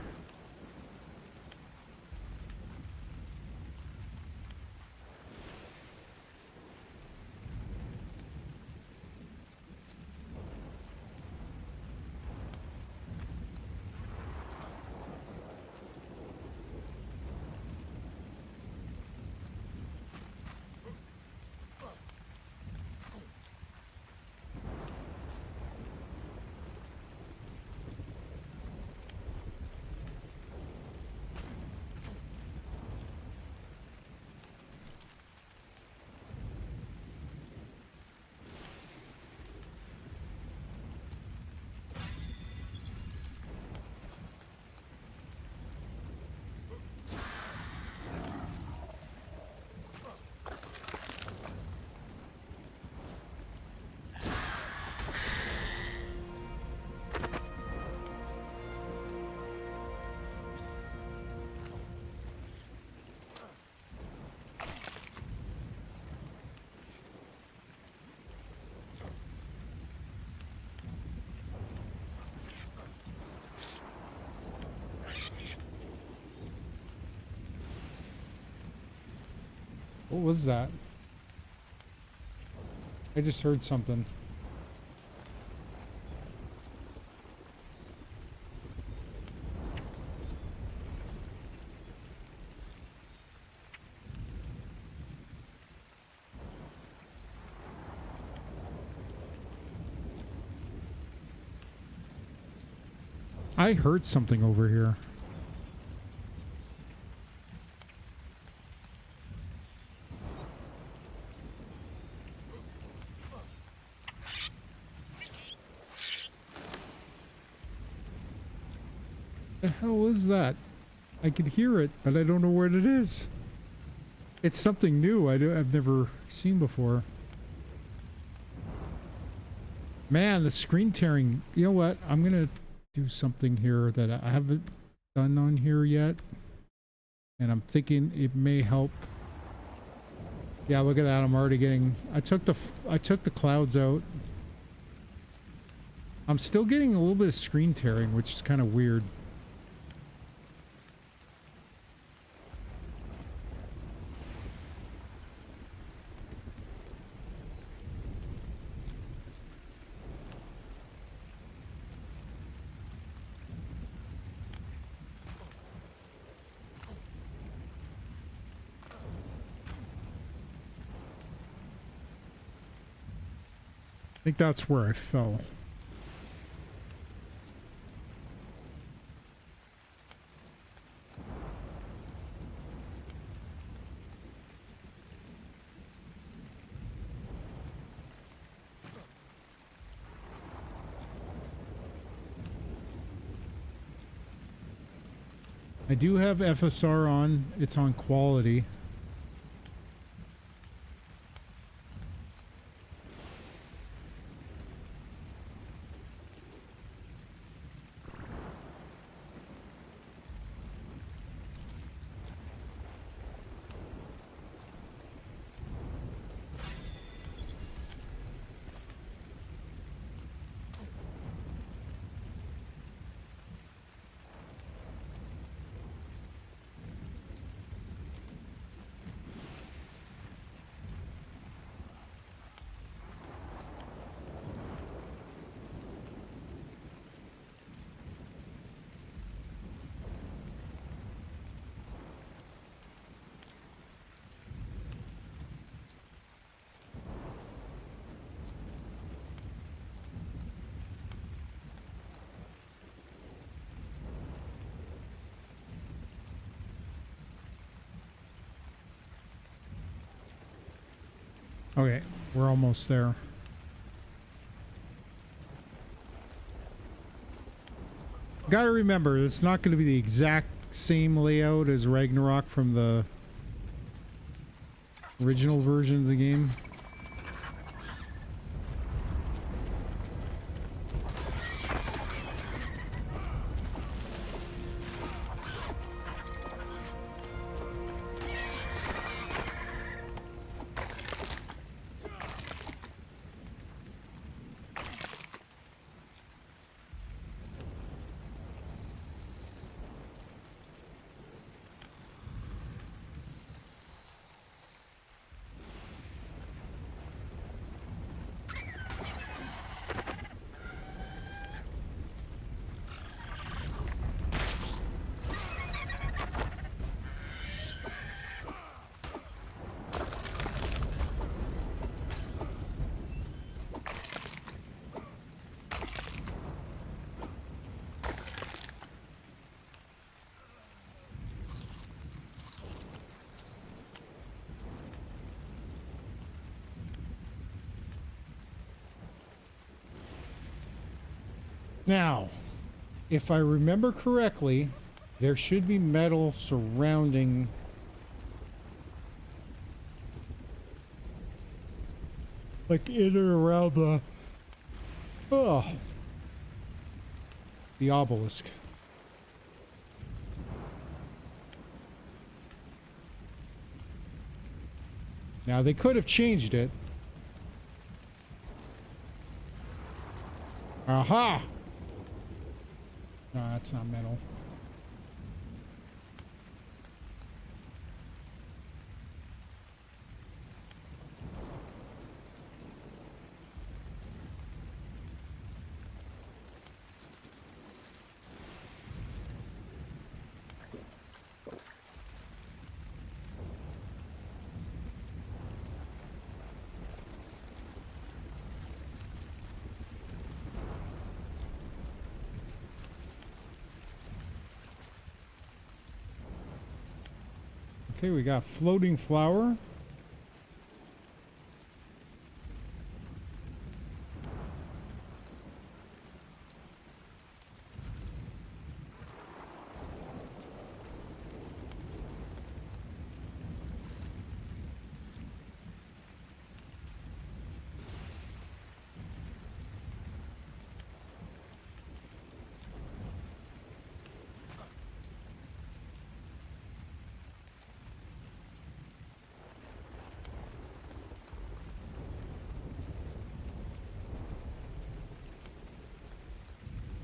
What was that? I just heard something. I heard something over here. The hell is that? I could hear it, but I don't know what it is. It's something new I've never seen before. Man, the screen tearing. You know what? I'm going to do something here that I haven't done on here yet. And I'm thinking it may help. Yeah, look at that. I'm already getting... I took the clouds out. I'm still getting a little bit of screen tearing, which is kind of weird. I think that's where I fell. I do have FSR on. It's on quality. Okay, we're almost there. Gotta remember, it's not going to be the exact same layout as Ragnarok from the original version of the game. Now, if I remember correctly, there should be metal surrounding like in or around the obelisk. Now, they could have changed it. Aha! No, that's not metal. Okay, we got floating flower.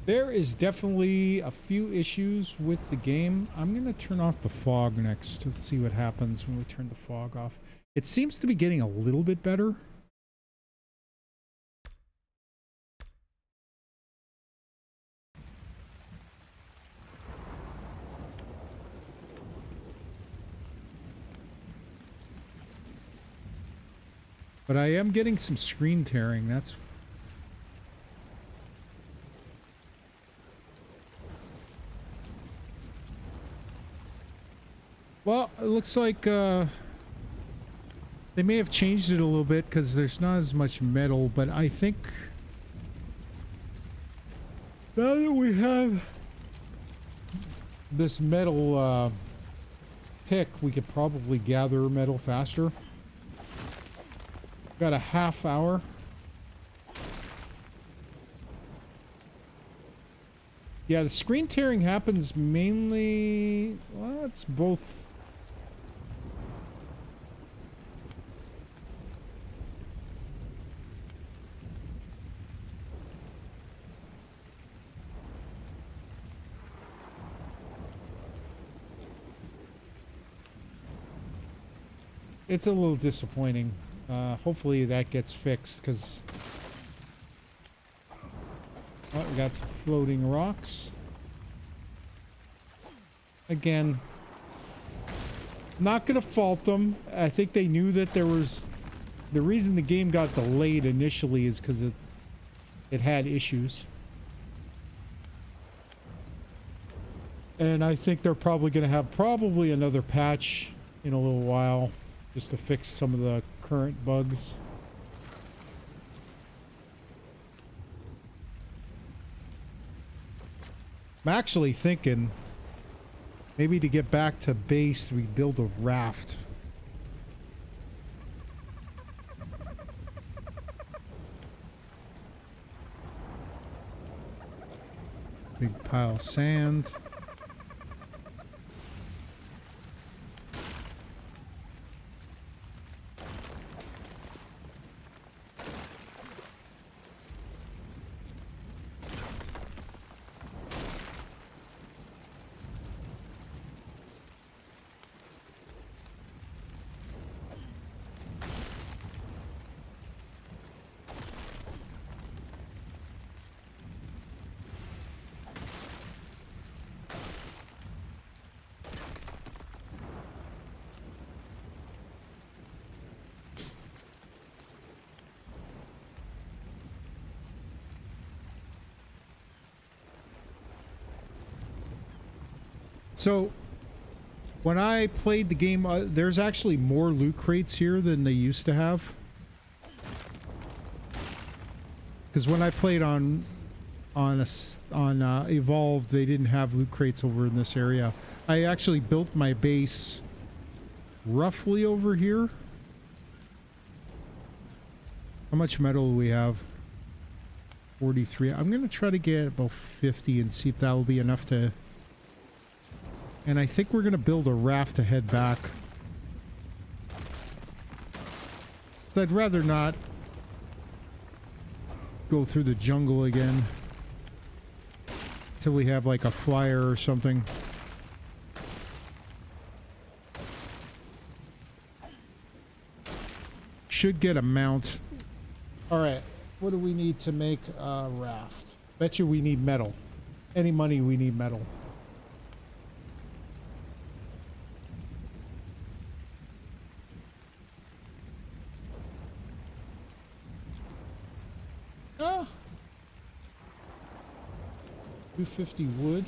There is definitely a few issues with the game. I'm going to turn off the fog next to see what happens when we turn the fog off. It seems to be getting a little bit better. But I am getting some screen tearing. That's... Well, it looks like they may have changed it a little bit because there's not as much metal, but I think now that we have this metal pick, we could probably gather metal faster. Got a half hour. Yeah, the screen tearing happens mainly... Well, it's both... It's a little disappointing. Hopefully that gets fixed, because... Oh, we got some floating rocks. Again, not gonna fault them. I think they knew that there was... The reason the game got delayed initially is because it had issues. And I think they're probably gonna have another patch in a little while, just to fix some of the current bugs. I'm actually thinking maybe to get back to base, we build a raft. Big pile of sand. So, when I played the game, there's actually more loot crates here than they used to have. Because when I played on Evolved, they didn't have loot crates over in this area. I actually built my base roughly over here. How much metal do we have? 43. I'm going to try to get about 50 and see if that will be enough to... And I think we're going to build a raft to head back. So I'd rather not go through the jungle again till we have like a flyer or something. Should get a mount. All right. What do we need to make a raft? Bet you we need metal. Any money, we need metal. Ah. 250 wood.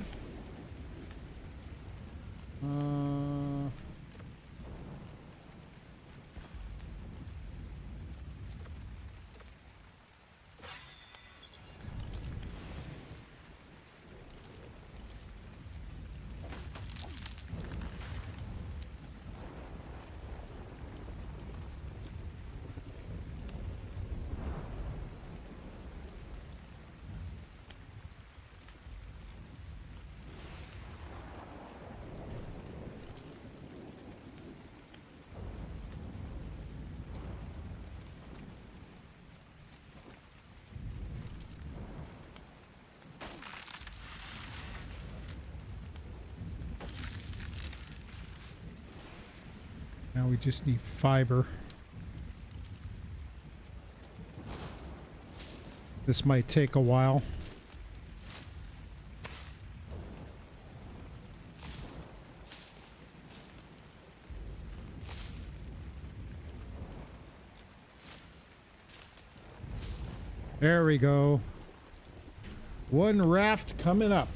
Now we just need fiber. This might take a while. There we go. One raft coming up.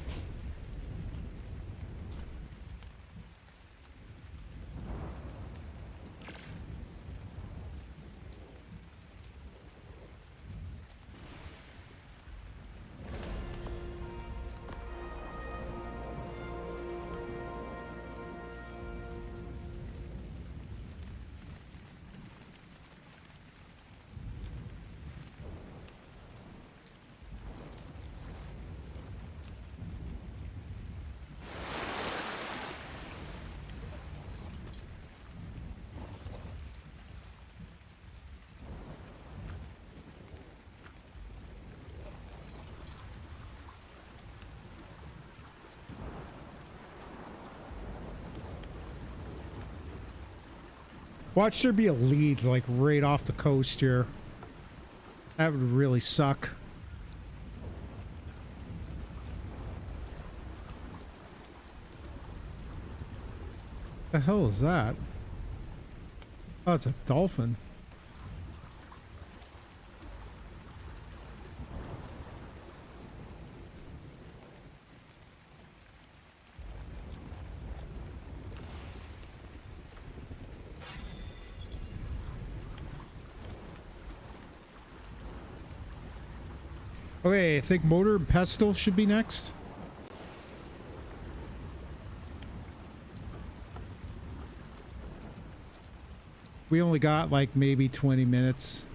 Watch there be a lead like right off the coast here. That would really suck. The hell is that? Oh, it's a dolphin. Okay, I think Motor and Pestle should be next. We only got like maybe 20 minutes.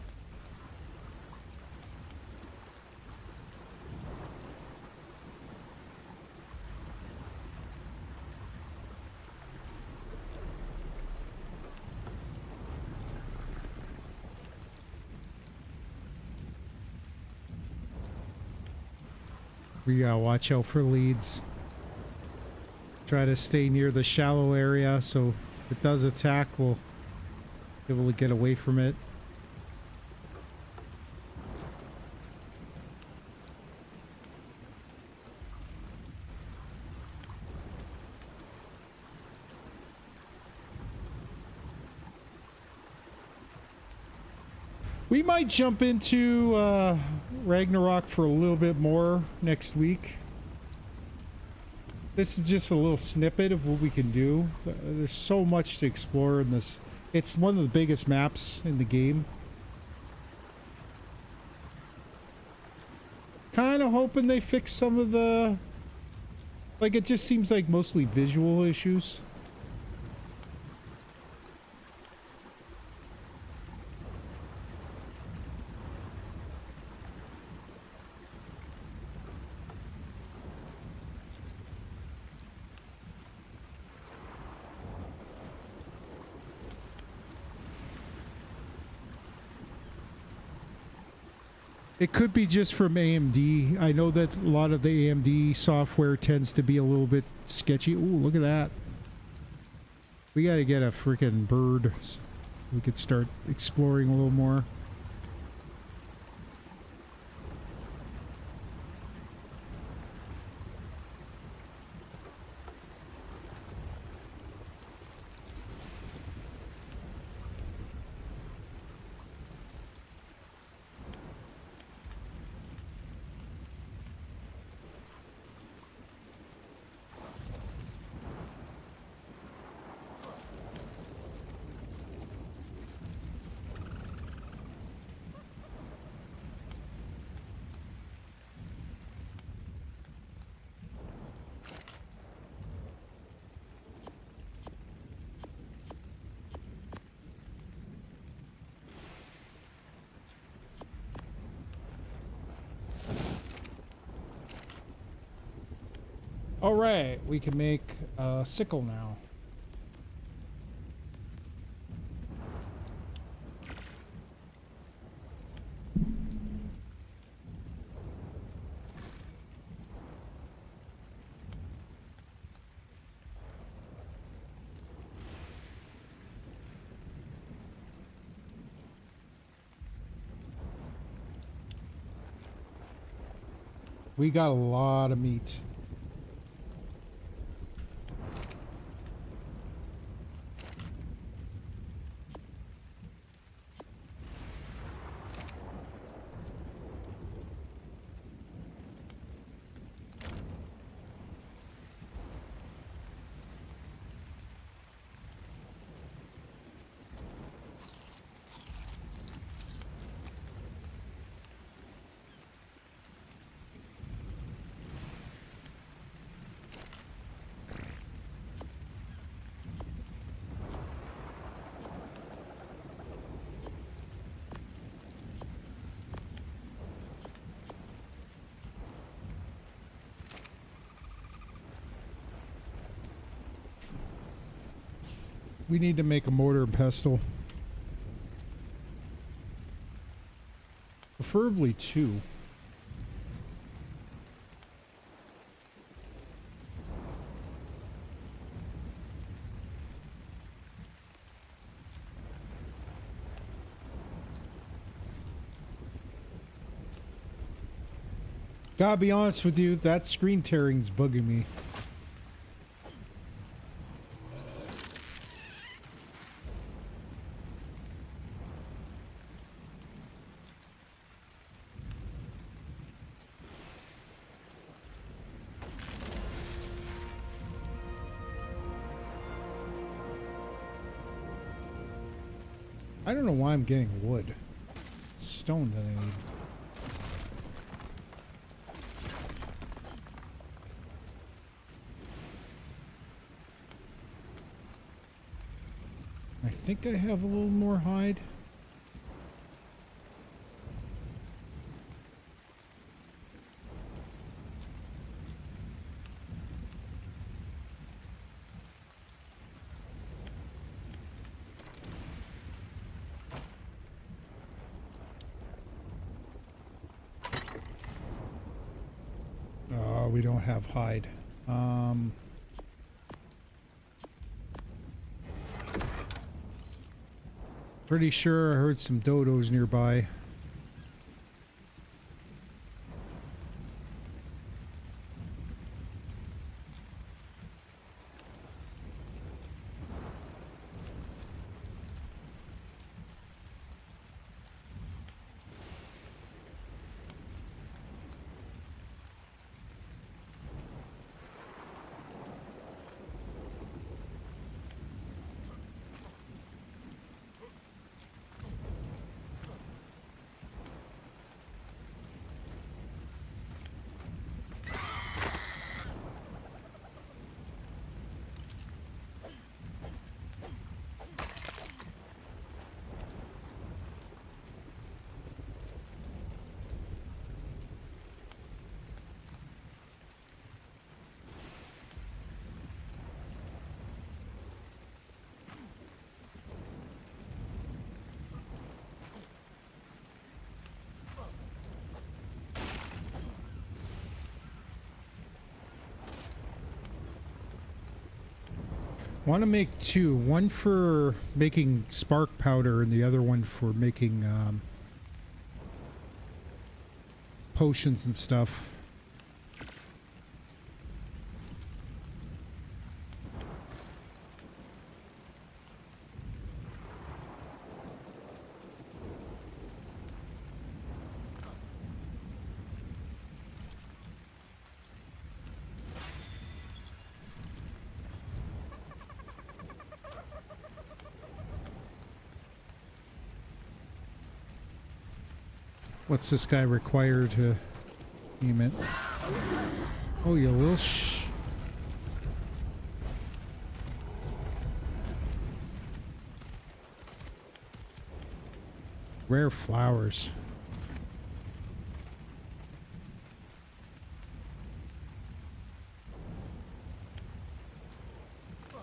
We gotta watch out for leads. Try to stay near the shallow area so if it does attack, we'll be able to get away from it. We might jump into Ragnarok for a little bit more next week. This is just a little snippet of what we can do. There's so much to explore in this. It's one of the biggest maps in the game. Kind of hoping they fix some of the... Like, it just seems like mostly visual issues. It could be just from AMD. I know that a lot of the AMD software tends to be a little bit sketchy. Ooh, look at that. We gotta get a freaking bird so we could start exploring a little more. All right, we can make a sickle now. We got a lot of meat. We need to make a mortar and pestle. Preferably 2. Gotta be honest with you, that screen tearing's bugging me. I don't know why I'm getting wood. It's stone that I need. I think I have a little more hide. We don't have hide. Pretty sure I heard some dodos nearby. Want to make 2, one for making spark powder and the other one for making potions and stuff. What's this guy require to aim it? Oh, you little rare flowers.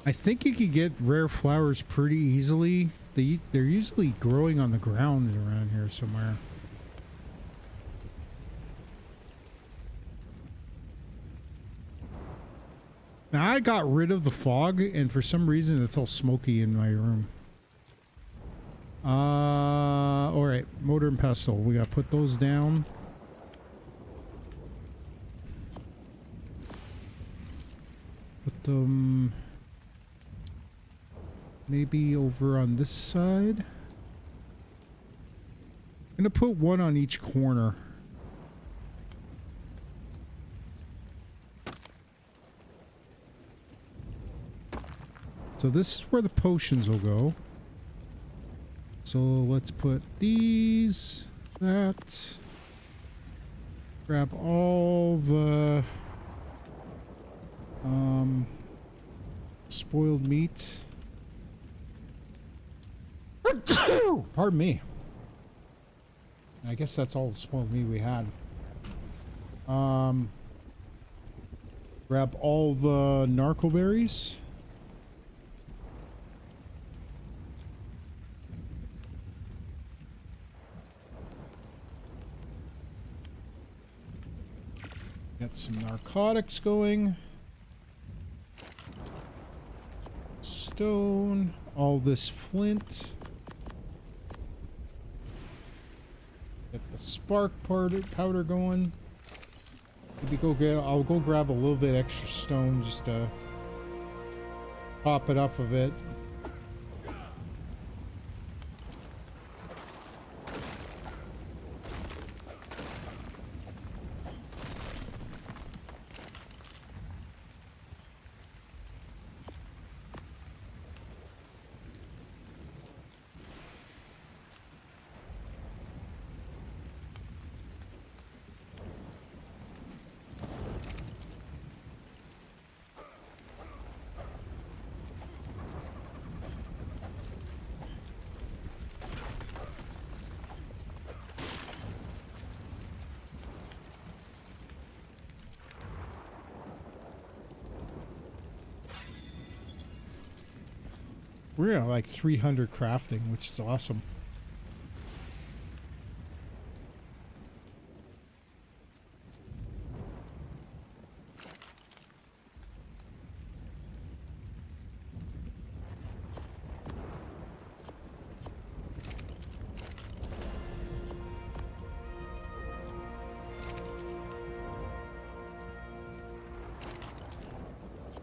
I think you could get rare flowers pretty easily. They're usually growing on the ground around here somewhere. Now I got rid of the fog, and for some reason it's all smoky in my room. All right, mortar and pestle. We gotta put those down. them maybe over on this side. I'm gonna put one on each corner. So this is where the potions will go. So let's put these, that. Grab all the spoiled meat. Pardon me. I guess that's all the spoiled meat we had. Grab all the narco berries. Get some narcotics going. Stone. All this flint. Get the spark powder going. Maybe I'll go grab a little bit extra stone just to pop it up a bit. We're at like 300 crafting, which is awesome.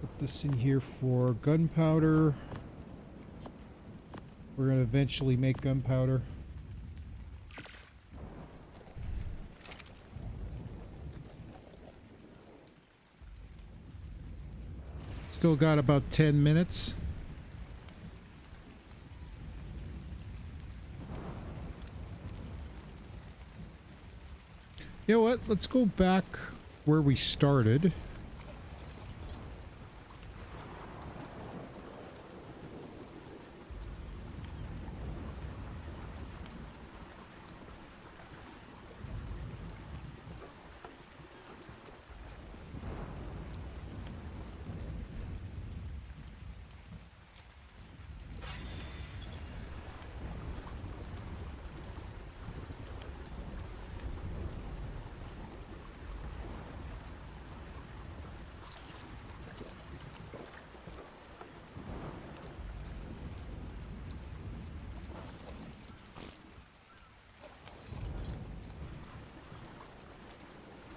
Put this in here for gunpowder. We're going to eventually make gunpowder. Still got about 10 minutes. You know what? Let's go back where we started.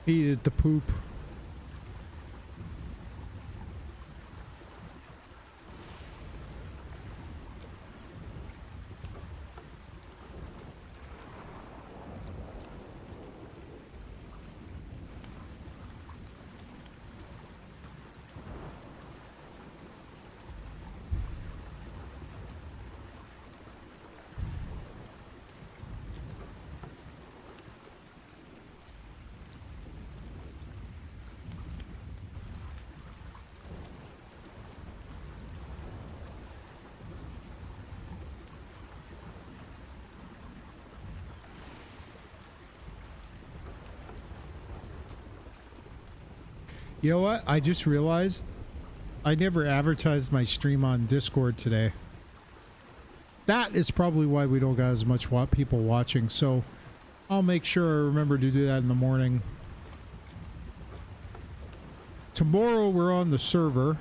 He ate the poop. You know what? I just realized I never advertised my stream on Discord today. That is probably why we don't got as much people watching, so I'll make sure I remember to do that in the morning. Tomorrow we're on the server.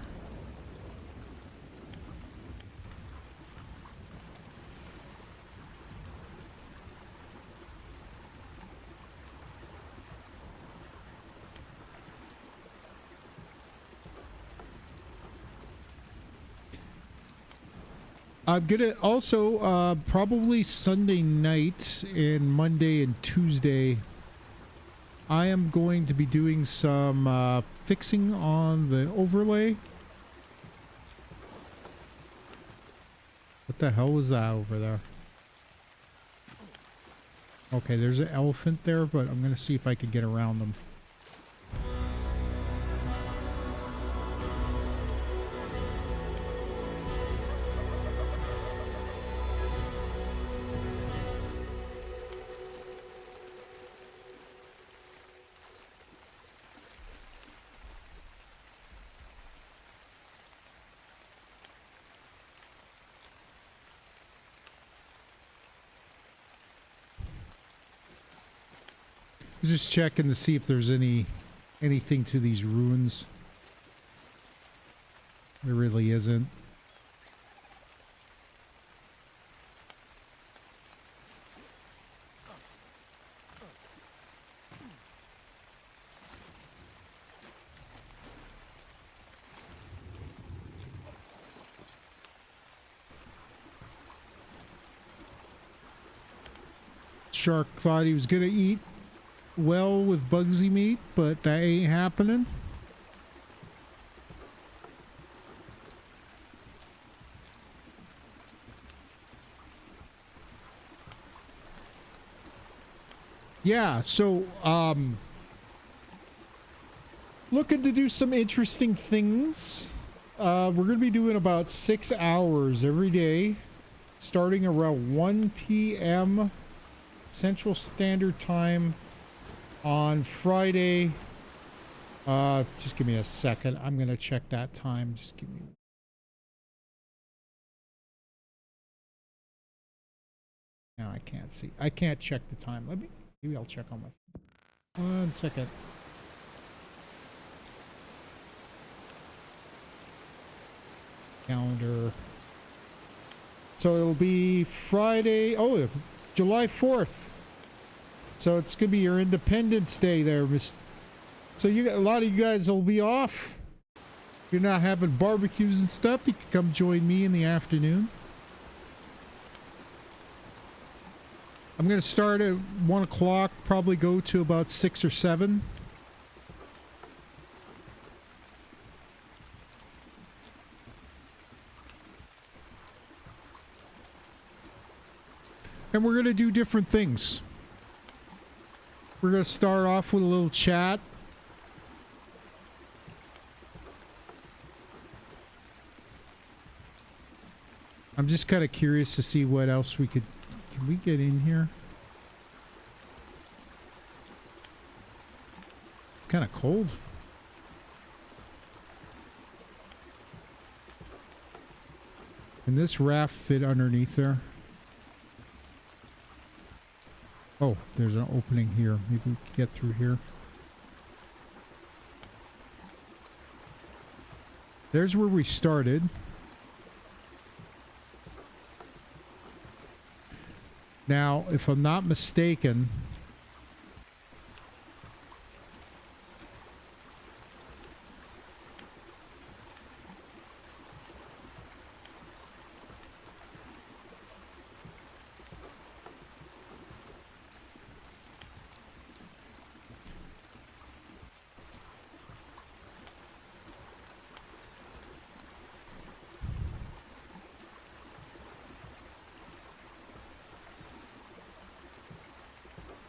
I'm gonna also probably Sunday night and Monday and Tuesday I am going to be doing some fixing on the overlay. What the hell was that over there? Okay, there's an elephant there, but I'm gonna see if I can get around them. Just checking to see if there's anything to these ruins. There really isn't. Shark thought he was gonna eat well with Bugsy meat, but that ain't happening. Yeah, so looking to do some interesting things. We're gonna be doing about 6 hours every day, starting around 1 p.m. Central Standard Time on Friday. Just give me a second. I'm gonna check that time. Just give me. No, I can't see. I can't check the time. Maybe I'll check on my. 1 second. Calendar. So it'll be Friday. Oh, July 4th. So it's gonna be your Independence Day there, Miss. So a lot of you guys will be off. You're not having barbecues and stuff. You can come join me in the afternoon. I'm gonna start at 1 o'clock. Probably go to about 6 or 7. And we're gonna do different things. We're going to start off with a little chat. I'm just kind of curious to see what else we could... Can we get in here? It's kind of cold. Can this raft fit underneath there? Oh, there's an opening here. Maybe we can get through here. There's where we started. Now, if I'm not mistaken...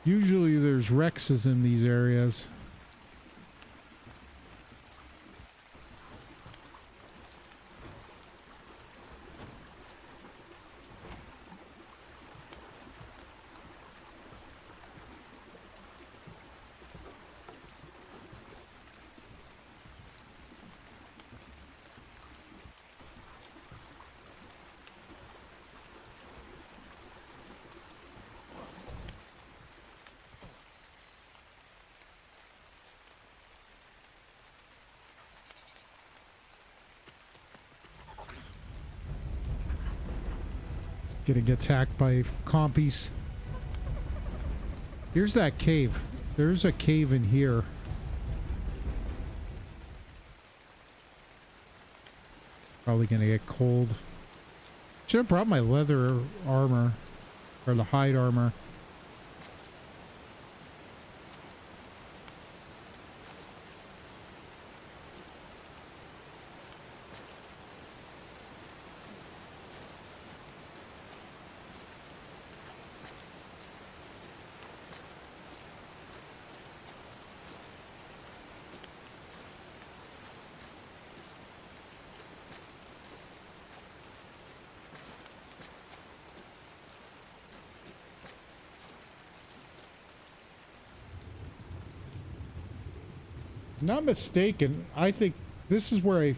Usually there's Rexes in these areas. Getting attacked by compies. Here's that cave. There's a cave in here. Probably gonna get cold. Should have brought my leather armor. Or the hide armor. Not mistaken, I think this is where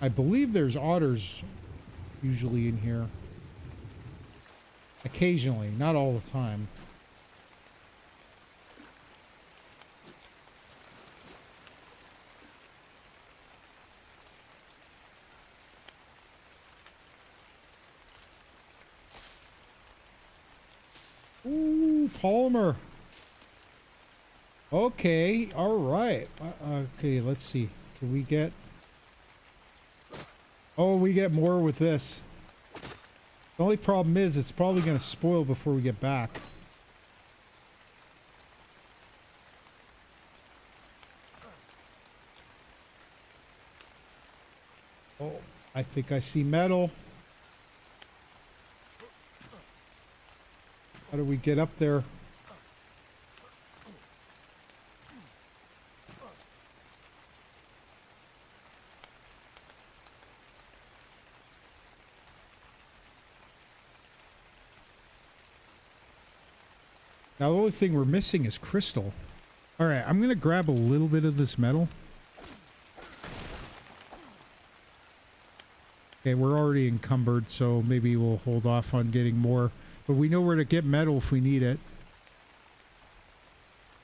I believe there's otters usually in here. Occasionally, not all the time. Ooh, Palmer. Okay, all right. Okay, let's see. Can we get... Oh, we get more with this. The only problem is it's probably going to spoil before we get back. Oh, I think I see metal. How do we get up there? Now, the only thing we're missing is crystal. All right, I'm going to grab a little bit of this metal. Okay, we're already encumbered, so maybe we'll hold off on getting more. But we know where to get metal if we need it.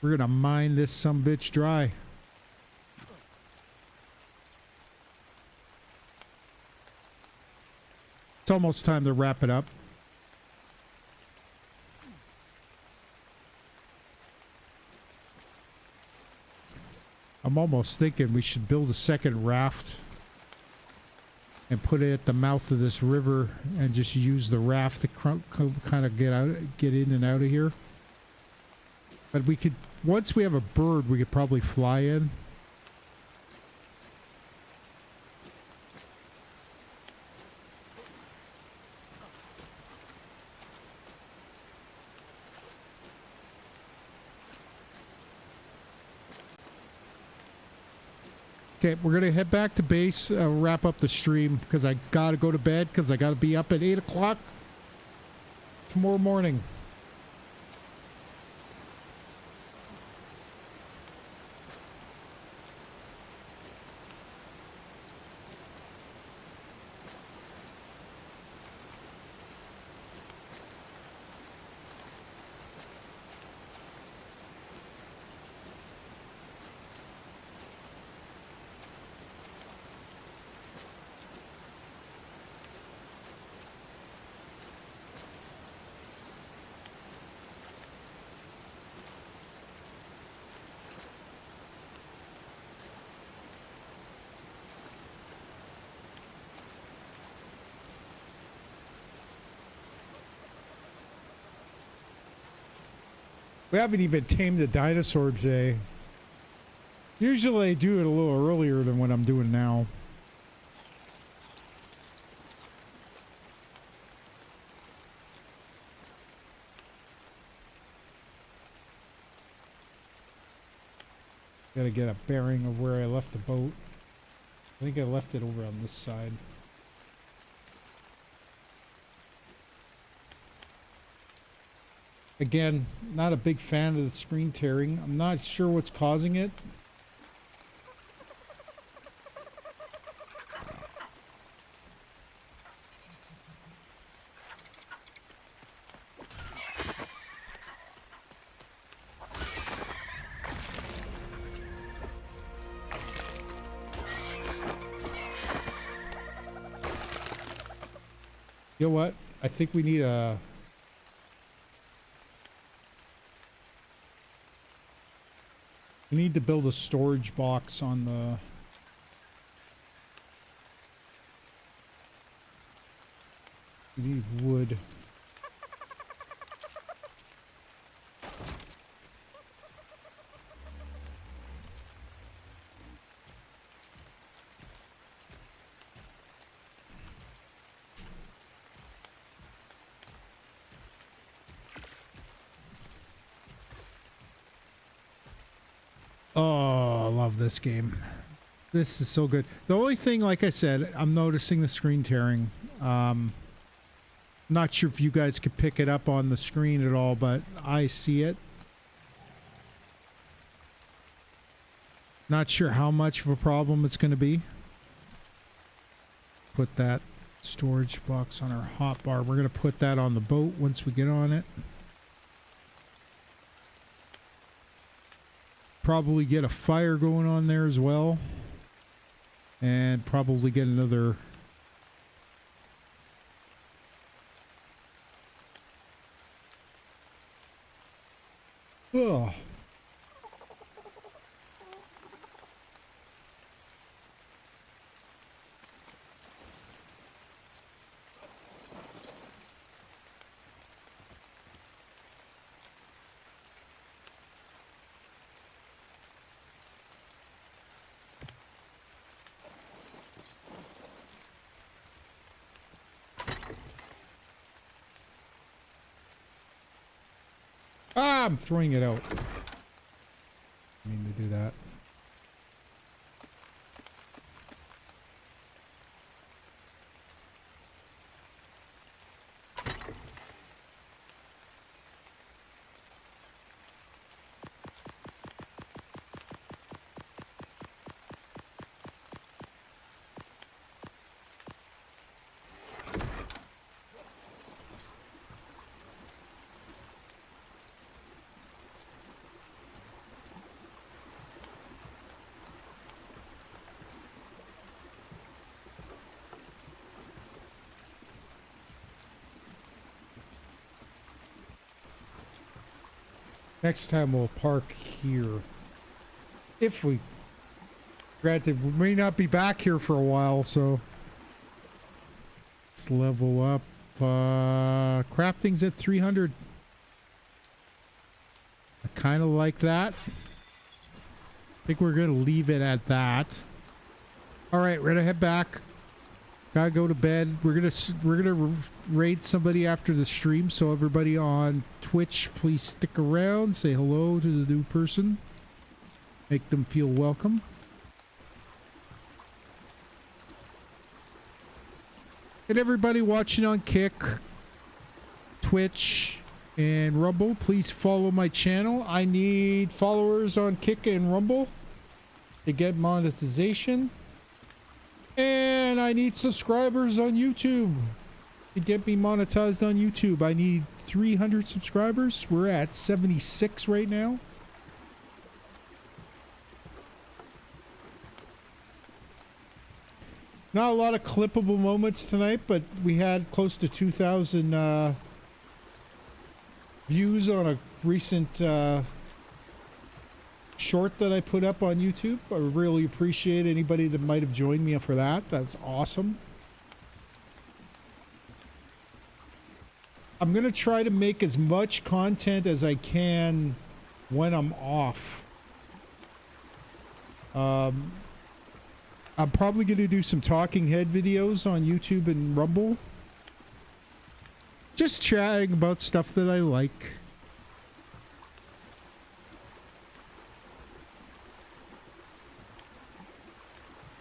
We're going to mine this sumbitch dry. It's almost time to wrap it up. I'm almost thinking we should build a second raft and put it at the mouth of this river and just use the raft to kind of get in and out of here. But we could, once we have a bird, we could probably fly in. Okay, we're going to head back to base, wrap up the stream, because I got to go to bed, because I got to be up at 8 o'clock tomorrow morning. We haven't even tamed a dinosaur today. Usually I do it a little earlier than what I'm doing now. Gotta get a bearing of where I left the boat. I think I left it over on this side. Again, not a big fan of the screen tearing. I'm not sure what's causing it. You know what? I think we need a... We need to build a storage box on the... We need wood. Oh, I love this game. This is so good. The only thing, like I said, I'm noticing the screen tearing. Not sure if you guys could pick it up on the screen at all, but I see it. Not sure how much of a problem it's going to be. Put that storage box on our hotbar. We're going to put that on the boat once we get on it. Probably get a fire going on there as well. And probably get another... Oh. Ah, I'm throwing it out. I mean to do that. Next time we'll park here. If we... Granted, we may not be back here for a while, so... Let's level up. Crafting's at 300. I kind of like that. I think we're going to leave it at that. Alright, we're going to head back. Gotta go to bed. We're gonna raid somebody after the stream, so everybody on Twitch, please stick around. Say hello to the new person. Make them feel welcome. And everybody watching on Kick, Twitch, and Rumble, please follow my channel. I need followers on Kick and Rumble to get monetization. And I need subscribers on YouTube to get me monetized on YouTube. I need 300 subscribers. We're at 76 right now. Not a lot of clippable moments tonight, but we had close to 2,000 views on a recent short that I put up on YouTube. I really appreciate anybody that might have joined me for that. That's awesome. I'm going to try to make as much content as I can when I'm off. I'm probably going to do some talking head videos on YouTube and Rumble. Just chatting about stuff that I like.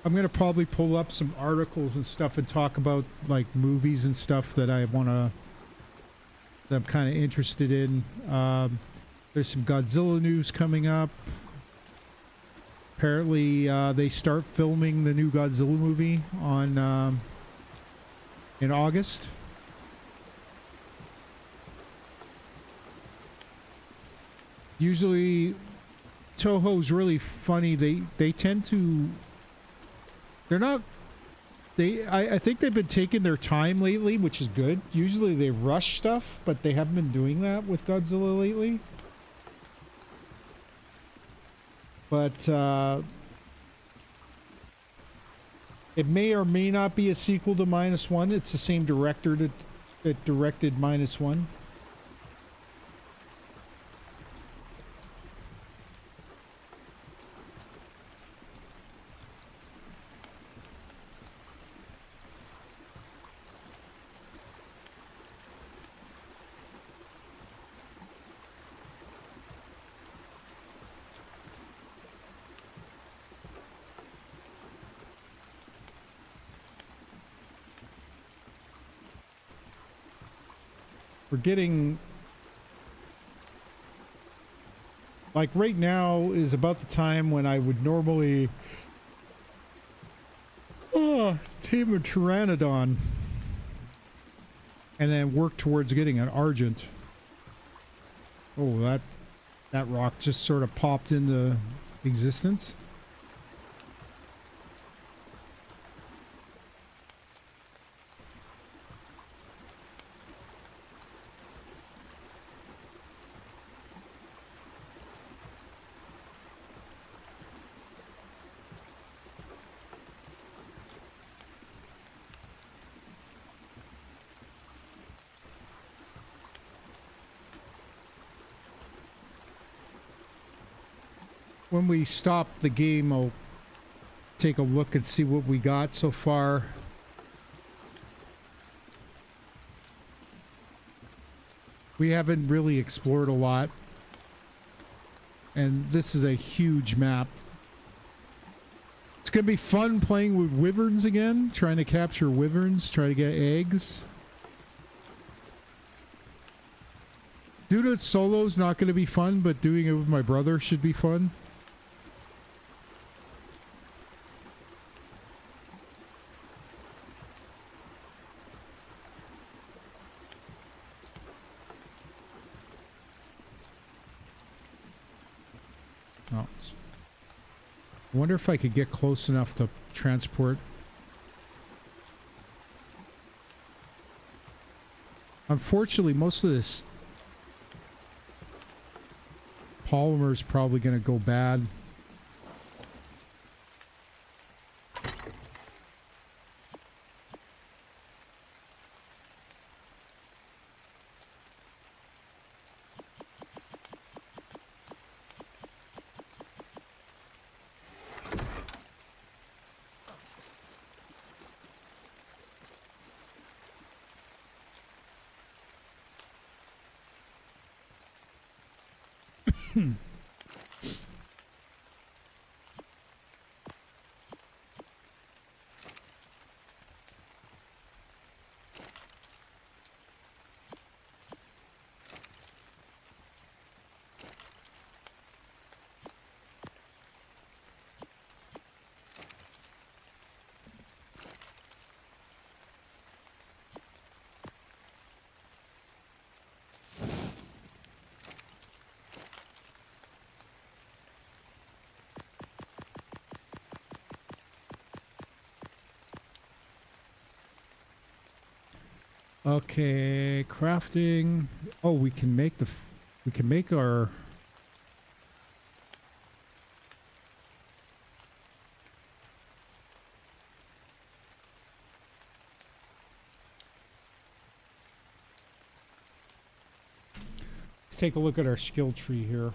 I'm going to probably pull up some articles and stuff and talk about like movies and stuff that I want to, that I'm kind of interested in. There's some Godzilla news coming up. Apparently, they start filming the new Godzilla movie on in August. Usually, Toho's really funny. They tend to. They're not. I think they've been taking their time lately, which is good. Usually they rush stuff, but they haven't been doing that with Godzilla lately. But it may or may not be a sequel to -1. It's the same director It directed -1. We're getting, like, right now is about the time when I would normally tame a pteranodon and then work towards getting an argent. Oh, that rock just sort of popped into existence. When we stop the game, I'll take a look and see what we got so far. We haven't really explored a lot. And this is a huge map. It's going to be fun playing with wyverns again, trying to capture wyverns, try to get eggs. Doing it solo is not going to be fun, but doing it with my brother should be fun. Oh, I wonder if I could get close enough to transport. Unfortunately, most of this polymer is probably going to go bad. Okay, crafting. Oh, we can make we can make our let's take a look at our skill tree here.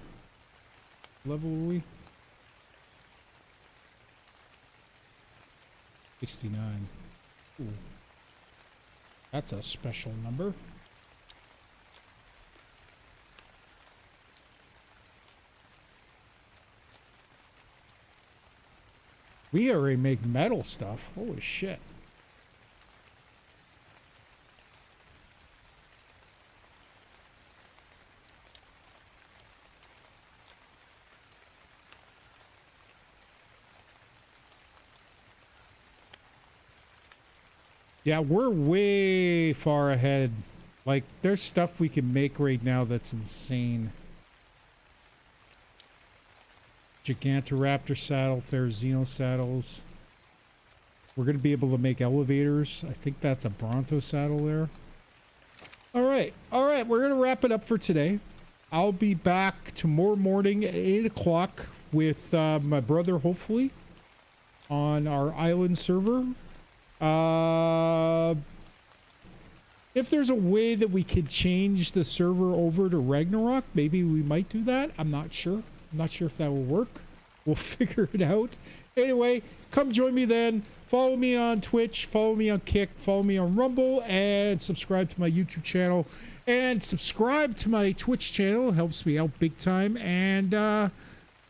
Level are we? 69. Ooh. That's a special number. We already make metal stuff. Holy shit. Yeah, we're way far ahead. Like, there's stuff we can make right now that's insane. Gigantoraptor saddle, Therizino saddles. We're going to be able to make elevators. I think that's a Bronto saddle there. All right. All right. We're going to wrap it up for today. I'll be back tomorrow morning at 8 o'clock with my brother, hopefully, on our island server. If there's a way that we could change the server over to Ragnarok, maybe we might do that. I'm not sure. I'm not sure if that will work. We'll figure it out. Anyway, come join me then. Follow me on Twitch. Follow me on Kick. Follow me on Rumble. And subscribe to my YouTube channel. And subscribe to my Twitch channel. It helps me out big time. And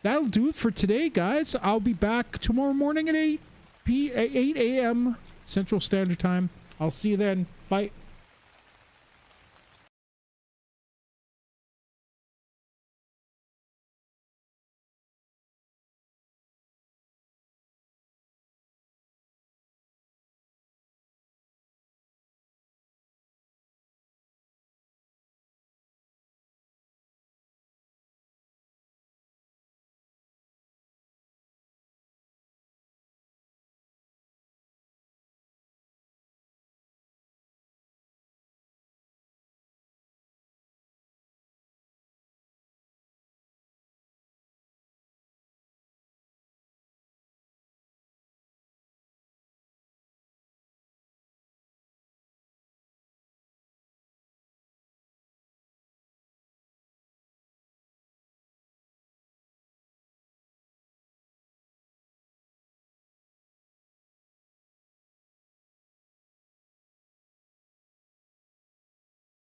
that'll do it for today, guys. I'll be back tomorrow morning at 8 a.m. Central Standard Time. I'll see you then. Bye.